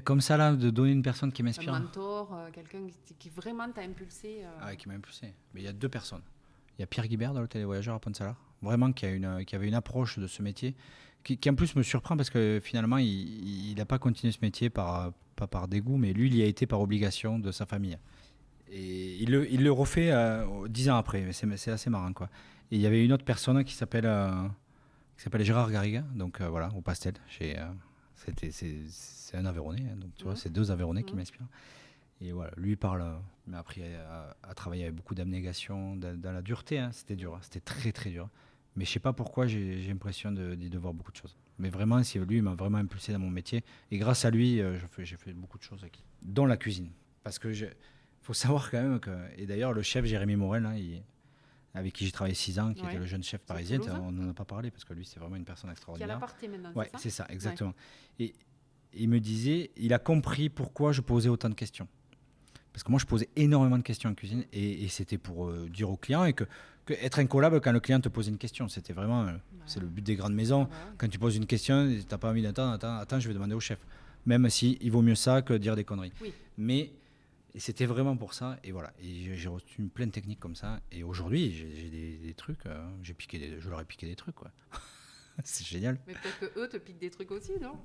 comme ça là, de donner une personne qui m'inspire. Un mentor, quelqu'un qui vraiment t'a impulsé. Qui m'a impulsé. Mais il y a 2 personnes. Il y a Pierre Guibert dans l'hôtel des voyageurs à Pont-de-Salars, vraiment qui avait une approche de ce métier, qui en plus me surprend parce que finalement, il n'a pas continué ce métier pas par dégoût, mais lui, il y a été par obligation de sa famille. Et il le refait 10 ans après, c'est assez marrant, quoi. Et il y avait une autre personne qui s'appelle Gérard Garriga, donc voilà, au Pastel. C'est un Aveyronnais, hein, donc tu vois, c'est deux Aveyronnais qui m'inspirent. Et voilà, lui m'a appris à travailler avec beaucoup d'abnégation, dans la dureté, hein. C'était dur, hein, c'était très très dur. Mais je sais pas pourquoi j'ai l'impression de voir beaucoup de choses. Mais vraiment, lui, il m'a vraiment impulsé dans mon métier. Et grâce à lui, j'ai fait beaucoup de choses, dont la cuisine. Parce que faut savoir quand même que, et d'ailleurs, le chef Jérémy Morel, hein, avec qui j'ai travaillé 6 ans, qui était le jeune chef parisien, on n'en a pas parlé parce que lui, c'est vraiment une personne extraordinaire. Qui a l'apparté maintenant, ouais, c'est ça? C'est ça, exactement. Et il me disait, il a compris pourquoi je posais autant de questions. Parce que moi, je posais énormément de questions en cuisine et c'était pour dire aux clients et que être incollable quand le client te pose une question. C'était vraiment, c'est le but des grandes maisons. Quand tu poses une question, tu n'as pas envie d'attendre, attends, je vais demander au chef. Même si il vaut mieux ça que dire des conneries. Oui. Mais c'était vraiment pour ça. Et voilà. Et j'ai reçu plein de techniques comme ça. Et aujourd'hui, j'ai des trucs. Je leur ai piqué des trucs, quoi. C'est génial. Mais peut-être qu'eux te piquent des trucs aussi, non?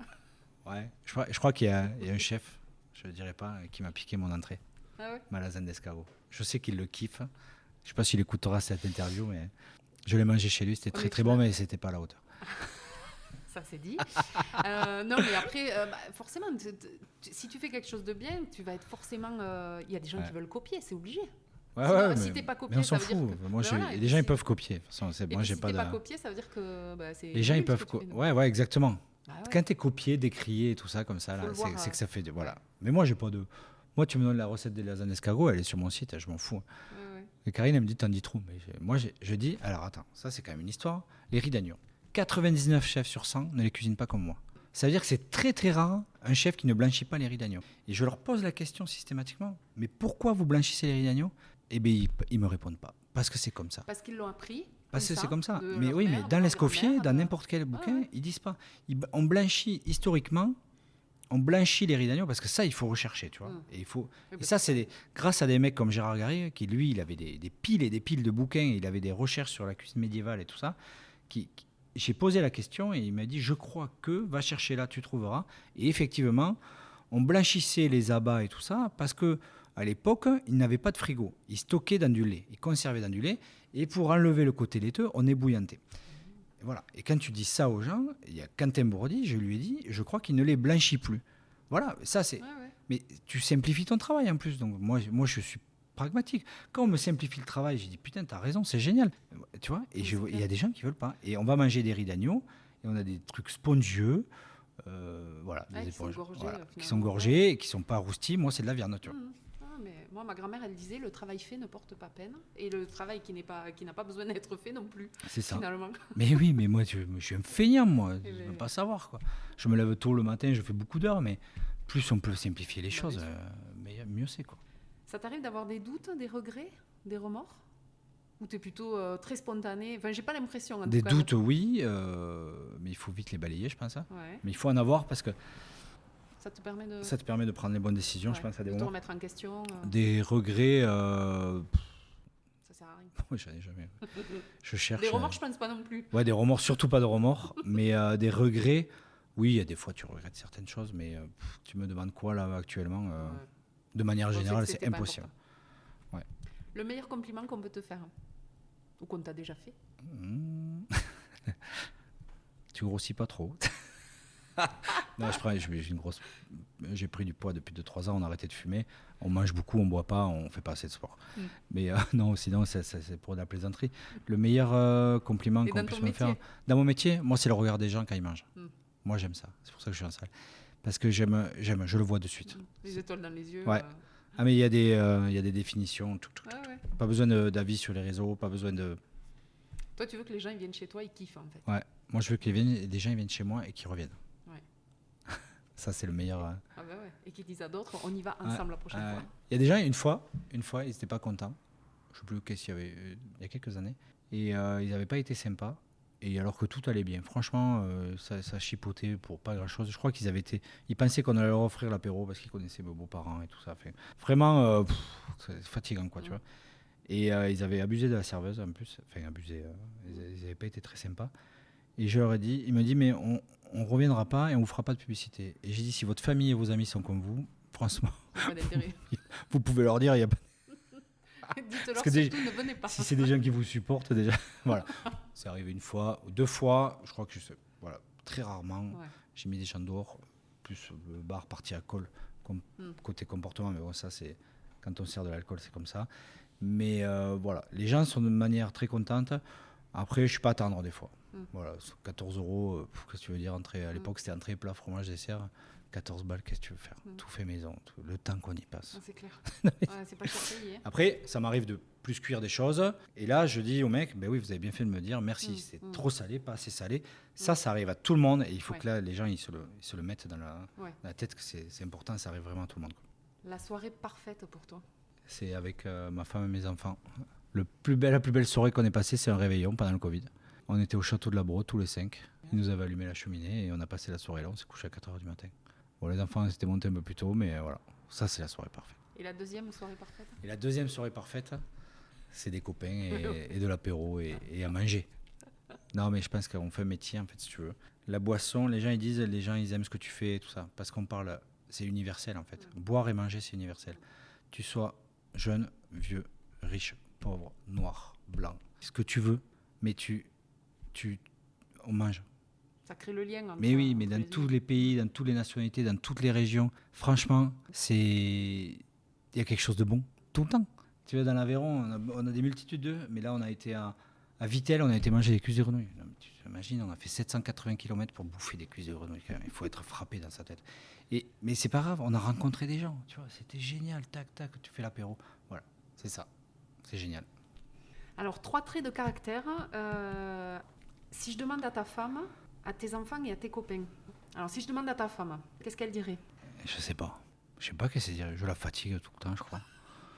Ouais. Je crois qu'il y a un chef, je ne le dirai pas, qui m'a piqué mon entrée. Ah ouais? Ma lasagne d'escargot. Je sais qu'il le kiffe. Je ne sais pas s'il écoutera cette interview, mais je l'ai mangé chez lui. C'était très très bon, mais c'était pas à la hauteur. Ça c'est dit. Non, mais après, forcément, si tu fais quelque chose de bien, tu vas être forcément. Il y a des gens qui veulent copier, c'est obligé. Ouais, si t'es pas copié, mais on s'en fout. Moi, les gens ils peuvent copier. De toute façon, moi, j'ai si pas t'es pas copié, ça veut dire que c'est. Les gens ils peuvent. Ouais, exactement. Quand t'es copié, décrié et tout ça comme ça, là, c'est que ça fait. Voilà. Mais moi, j'ai pas de. Moi, tu me donnes la recette des lasagnes escargot, elle est sur mon site, je m'en fous. Et Karine, elle me dit, t'en dis trop. Mais moi, je dis, alors attends, ça c'est quand même une histoire. Les riz d'agneau. 99 chefs sur 100 ne les cuisinent pas comme moi. Ça veut dire que c'est très très rare un chef qui ne blanchit pas les riz d'agneau. Et je leur pose la question systématiquement, mais pourquoi vous blanchissez les riz d'agneau? Eh bien, ils me répondent pas. Parce que c'est comme ça. Parce qu'ils l'ont appris. Parce que c'est comme ça. Mais oui, mais dans l'Escoffier, dans n'importe quel bouquin, ils disent pas. On blanchit historiquement. On blanchit les riz d'agneau parce que ça, il faut rechercher, tu vois. Et ça, c'est grâce à des mecs comme Gérard Garrigue, qui lui, il avait des piles et des piles de bouquins, il avait des recherches sur la cuisine médiévale et tout ça. J'ai posé la question et il m'a dit, je crois que, va chercher là, tu trouveras. Et effectivement, on blanchissait les abats et tout ça parce que à l'époque, ils n'avaient pas de frigo. Ils stockaient dans du lait, ils conservaient dans du lait. Et pour enlever le côté laiteux, on ébouillantait. Voilà. Et quand tu dis ça aux gens, il y a Quentin Bourdi, je lui ai dit, je crois qu'il ne les blanchit plus. Voilà, ça c'est. Mais tu simplifies ton travail en plus. Donc moi je suis pragmatique. Quand on me simplifie le travail, j'ai dit putain, t'as raison, c'est génial. Tu vois. Et il y a des gens qui veulent pas. Et on va manger des riz d'agneau et on a des trucs spongieux, voilà, des éponges, qui sont gorgés, et qui sont pas roustis. Moi, c'est de la viande, tu vois. Mais moi, ma grand-mère, elle disait, le travail fait ne porte pas peine, et le travail qui n'a pas besoin d'être fait non plus. C'est ça. Finalement. Mais oui, mais moi, je suis un feignant, moi. Je ne veux pas savoir, quoi. Je me lève tôt le matin, je fais beaucoup d'heures, mais plus on peut simplifier les choses, mieux c'est, quoi. Ça t'arrive d'avoir des doutes, des regrets, des remords? Ou t'es plutôt très spontané? Enfin, j'ai pas l'impression. Des doutes, oui, mais il faut vite les balayer, je pense. Hein. Ouais. Mais il faut en avoir parce que ça te permet de prendre les bonnes décisions, je pense, à des moments. De te remettre en question. Des regrets. Ça sert à rien. Oui, j'en ai jamais. Je cherche. Des remords, je pense pas non plus. Ouais, des remords, surtout pas de remords, mais des regrets. Oui, il y a des fois tu regrettes certaines choses, mais tu me demandes quoi là actuellement de manière générale, c'est impossible. Ouais. Le meilleur compliment qu'on peut te faire ou qu'on t'a déjà fait? Tu grossis pas trop. Non, j'ai pris du poids depuis 2-3 ans, on a arrêté de fumer, on mange beaucoup, on boit pas, on fait pas assez de sport. Mais non, sinon c'est pour de la plaisanterie. Le meilleur compliment qu'on puisse me faire dans mon métier, moi c'est le regard des gens quand ils mangent. Moi j'aime ça, c'est pour ça que je suis en salle. Parce que j'aime, je le vois de suite. Les étoiles dans les yeux. Ouais. Ah mais il y a des définitions, pas besoin d'avis sur les réseaux, pas besoin de... Toi tu veux que les gens ils viennent chez toi, ils kiffent en fait. Ouais, moi je veux que des gens ils viennent chez moi et qu'ils reviennent. Ça, c'est le meilleur. Ah bah ouais. Et qu'ils disent à d'autres, on y va ensemble la prochaine fois. Il y a des gens, une fois, ils n'étaient pas contents. Je ne sais plus qu'est-ce qu'il y avait, il y a quelques années. Et ils n'avaient pas été sympas. Et alors que tout allait bien. Franchement, ça chipotait pour pas grand-chose. Je crois ils pensaient qu'on allait leur offrir l'apéro parce qu'ils connaissaient mes beaux-parents et tout ça. Vraiment, c'est fatigant, quoi, tu vois. Et ils avaient abusé de la serveuse en plus. Enfin, abusé. Ils n'avaient pas été très sympas. Et je leur ai dit, il m'a dit, mais on reviendra pas et on vous fera pas de publicité. Et j'ai dit, si votre famille et vos amis sont comme vous, franchement, Pas d'intérêt. vous pouvez leur dire, il y a pas. Dites-leur Parce que surtout, ne venez pas. si c'est des gens qui vous supportent déjà, voilà. C'est arrivé une fois, ou 2 fois, je crois que voilà, très rarement. Ouais. J'ai mis des gens dehors, plus le bar parti à col, côté comportement, mais bon, ça c'est quand on sert de l'alcool, c'est comme ça. Mais voilà, les gens sont de manière très contente. Après, je suis pas tendre des fois. Voilà, 14 €, qu'est-ce que tu veux dire, à l'époque c'était entrée, plat, fromage, dessert. 14 balles, qu'est-ce que tu veux faire? Tout fait maison, le temps qu'on y passe. C'est clair. C'est pas cher payé. Après, ça m'arrive de plus cuire des choses. Et là, je dis au mec, ben oui, vous avez bien fait de me dire, merci, c'est trop salé, pas assez salé. Ça arrive à tout le monde. Et il faut que là, les gens, ils se le mettent dans la tête que c'est important, ça arrive vraiment à tout le monde. La soirée parfaite pour toi? C'est avec ma femme et mes enfants. La plus belle soirée qu'on ait passée, c'est un réveillon pendant le Covid. On était au château de la Broye tous les 5. Ils nous avaient allumé la cheminée et on a passé la soirée là. On s'est couché à 4h du matin. Bon, les enfants s'étaient montés un peu plus tôt, mais voilà. Ça, c'est la soirée parfaite. Et la deuxième soirée parfaite? Et la deuxième soirée parfaite, c'est des copains et de l'apéro et à manger. Non, mais je pense qu'on fait un métier, en fait, si tu veux. La boisson, les gens, ils aiment ce que tu fais et tout ça. Parce qu'on parle, c'est universel, en fait. Boire et manger, c'est universel. Tu sois jeune, vieux, riche, pauvre, noir, blanc, ce que tu veux, mais on mange. Ça crée le lien. Mais oui, mais dans tous les pays, dans toutes les nationalités, dans toutes les régions, franchement, il y a quelque chose de bon tout le temps. Tu vas dans l'Aveyron, on a des multitudes d'eux, mais là on a été à Vittel, on a été manger des cuisses de grenouille. Tu t'imagines, on a fait 780 km pour bouffer des cuisses de grenouille. Quand même. Il faut être frappé dans sa tête. Mais c'est pas grave, on a rencontré des gens, tu vois, c'était génial, tac, tu fais l'apéro. Voilà, c'est ça, c'est génial. Alors, 3 traits de caractère. Si je demande à ta femme, à tes enfants et à tes copains. Alors, si je demande à ta femme, qu'est-ce qu'elle dirait? Je sais pas qu'est-ce qu'elle dirait. Je la fatigue tout le temps, je crois.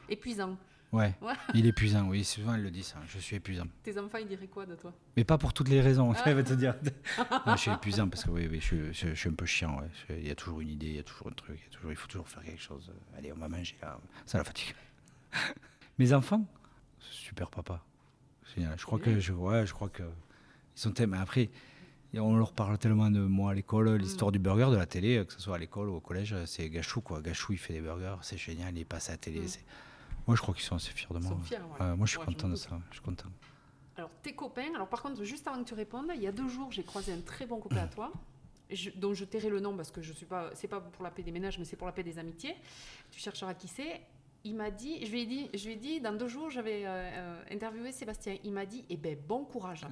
Épuisant. Ouais, il est épuisant, oui, souvent elle le dit ça, je suis épuisant. Tes enfants, ils diraient quoi de toi? Mais pas pour toutes les raisons, elle va te dire. Non, je suis épuisant parce que oui, je suis un peu chiant, ouais. Il y a toujours une idée, il y a toujours un truc, il faut toujours faire quelque chose. Allez, on va manger, là. Ça la fatigue. Mes enfants, super papa. Génial. Je crois que ils sont tellement. Après, on leur parle tellement de moi à l'école, l'histoire du burger, de la télé, que ce soit à l'école ou au collège, c'est Gachou, quoi. Gachou, il fait des burgers, c'est génial, il passe à la télé. Moi, je crois qu'ils sont assez fiers de moi. Ils sont fiers, ouais. Moi, je suis content de ça. Je suis content. Alors, tes copains, par contre, juste avant que tu répondes, il y a 2 jours, j'ai croisé un très bon copain à toi, dont je tairai le nom parce que c'est pas pour la paix des ménages, mais c'est pour la paix des amitiés. Tu chercheras qui c'est. Il m'a dit, je lui ai dit, dans 2 jours, j'avais interviewé Sébastien. Il m'a dit, bon courage.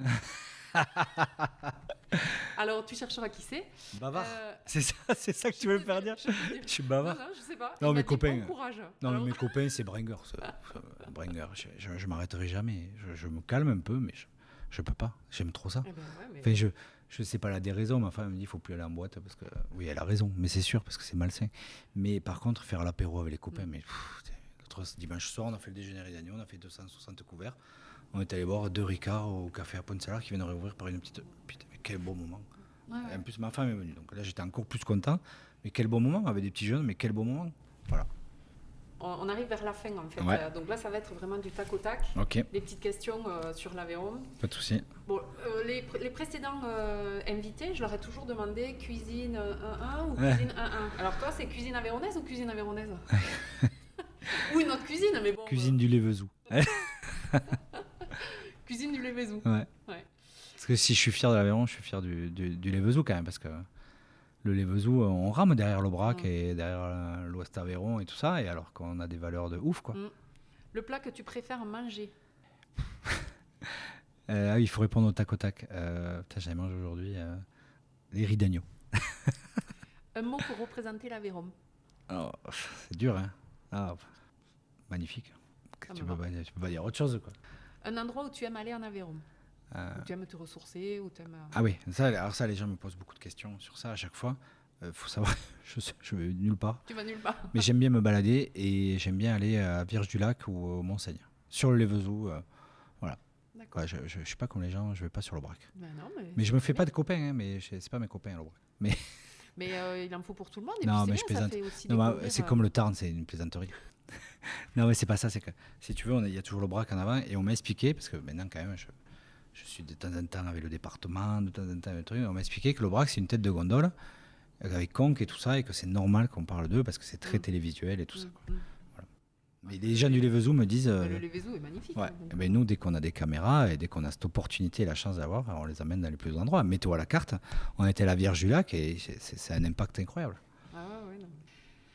Alors, tu chercheras qui c'est. Bavard. C'est ça que tu veux me faire dire? Je suis bavard. Non, je sais pas. Non, mes copains. Bon courage. Non, alors... mais mes copains, c'est Bringer. Bringer. Je m'arrêterai jamais. Je me calme un peu, mais je peux pas. J'aime trop ça. Enfin, je sais pas la déraison. Ma femme me dit, il faut plus aller en boîte parce que oui, elle a raison. Mais c'est sûr parce que c'est malsain. Mais par contre, faire l'apéro avec les copains, mais l'autre dimanche soir, on a fait le déjeuner d'agneau, on a fait 260 couverts. On est allé boire 2 Ricards au café à Pont-Salar qui vient de réouvrir par une petite. Putain, mais quel beau moment. Ouais. Et en plus, ma femme est venue. Donc là, j'étais encore plus content. Mais quel beau moment, avec des petits jeunes, mais quel beau moment. Voilà. On arrive vers la fin, en fait. Ouais. Donc là, ça va être vraiment du tac au tac. Okay. Des petites questions sur l'Aveyron. Pas de souci. Bon, les précédents invités, je leur ai toujours demandé cuisine 1-1 ou cuisine 1-1. Alors toi, c'est cuisine aveyronnaise ou cuisine aveyronnaise? Ou une autre cuisine, mais bon. Cuisine du Lévezou. Cuisine du Lévezou. Ouais. Parce que si je suis fier de l'Aveyron, je suis fier du Lévezou quand même, parce que le Lévezou, on rame derrière l'Aubrac et derrière l'Ouest Aveyron et tout ça, et alors qu'on a des valeurs de ouf, quoi. Le plat que tu préfères manger? Il faut répondre au tac au tac. J'avais mangé aujourd'hui les riz d'agneau. Un mot pour représenter l'Aveyron? Oh, c'est dur, hein. Magnifique. Tu peux pas dire autre chose, quoi. Un endroit où tu aimes aller en Aveyron? Où tu aimes te ressourcer, où tu aimes... Ah oui, ça, les gens me posent beaucoup de questions sur ça à chaque fois. Faut savoir, je vais nulle part. Tu vas nulle part. Mais j'aime bien me balader et j'aime bien aller à Vierge-du-Lac ou au Mont-Seigne. Sur le Lévezou, voilà. Ouais, je suis pas comme les gens, je vais pas sur l'Aubrac. Mais je me fais pas de copains, hein, mais c'est pas mes copains à l'Aubrac. Mais il en faut pour tout le monde. Et non, puis mais c'est je bien, plaisante. ça fait aussi C'est comme le Tarn, c'est une plaisanterie. Non, mais c'est pas ça. C'est que, si tu veux, il y a toujours le braque en avant. Et on m'a expliqué, parce que maintenant, quand même, je suis de temps en temps avec le département, de temps en temps avec le truc. On m'a expliqué que le braque, c'est une tête de gondole, avec conque et tout ça, et que c'est normal qu'on parle d'eux, parce que c'est très télévisuel et tout ça. Quoi. Voilà. Mais les gens du Levezou me disent... Le Levezou est magnifique. Ouais. Donc, Et ben nous, dès qu'on a des caméras et dès qu'on a cette opportunité et la chance d'avoir, on les amène dans les plus endroits. Mets-toi à la carte. On était à la Vierge du Lac et c'est un impact incroyable. Ah ouais, non.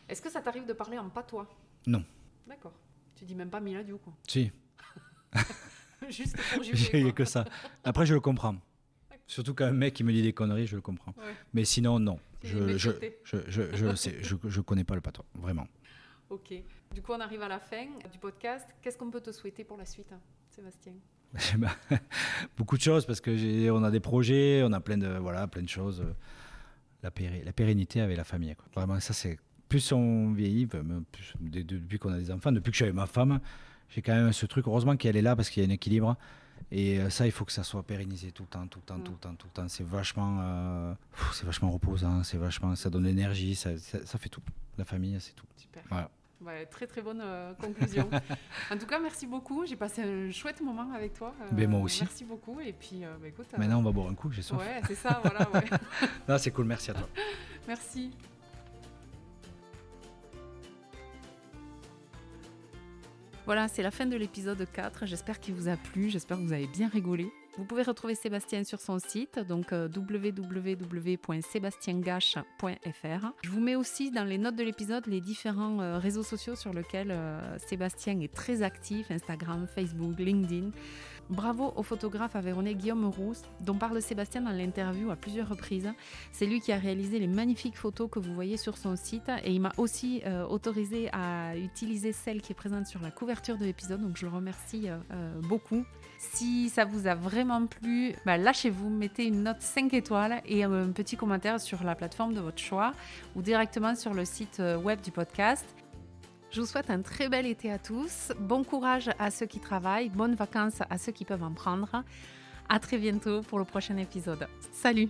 Est-ce que ça t'arrive de parler en patois? Non. D'accord. Tu dis même pas Miladiou, quoi. Si. Juste pour Il juger. n'y a que ça. Après, je le comprends. Surtout qu'un mec qui me dit des conneries, je le comprends. Ouais. Mais sinon, non. C'est Je connais pas le patois, vraiment. Ok. Du coup, on arrive à la fin du podcast. Qu'est-ce qu'on peut te souhaiter pour la suite, hein, Sébastien? Beaucoup de choses parce que on a des projets, on a plein de choses. La pérennité avec la famille, quoi. Vraiment, ça c'est plus on vieillit, depuis qu'on a des enfants, depuis que je suis avec ma femme, j'ai quand même ce truc. Heureusement qu'elle est là parce qu'il y a un équilibre. Et ça, il faut que ça soit pérennisé tout le temps. C'est vachement reposant, ça donne l'énergie, ça fait tout. La famille, c'est tout. Super. Voilà. Ouais, très très bonne conclusion. En tout cas, merci beaucoup. J'ai passé un chouette moment avec toi. Mais moi aussi. Merci beaucoup. Et puis, écoute. Maintenant, on va boire un coup, j'ai soif. Ouais, c'est ça, voilà. Ouais. Non, c'est cool, merci à toi. Merci. Voilà, c'est la fin de l'épisode 4. J'espère qu'il vous a plu, j'espère que vous avez bien rigolé. Vous pouvez retrouver Sébastien sur son site, donc www.sebastiengache.fr. Je vous mets aussi dans les notes de l'épisode les différents réseaux sociaux sur lesquels Sébastien est très actif, Instagram, Facebook, LinkedIn. Bravo au photographe aveyronais Guillaume Rousse, dont parle Sébastien dans l'interview à plusieurs reprises. C'est lui qui a réalisé les magnifiques photos que vous voyez sur son site et il m'a aussi autorisé à utiliser celle qui est présente sur la couverture de l'épisode, donc je le remercie beaucoup. Si ça vous a vraiment plu, lâchez-vous, mettez une note 5 étoiles et un petit commentaire sur la plateforme de votre choix ou directement sur le site web du podcast. Je vous souhaite un très bel été à tous, bon courage à ceux qui travaillent, bonnes vacances à ceux qui peuvent en prendre. À très bientôt pour le prochain épisode. Salut!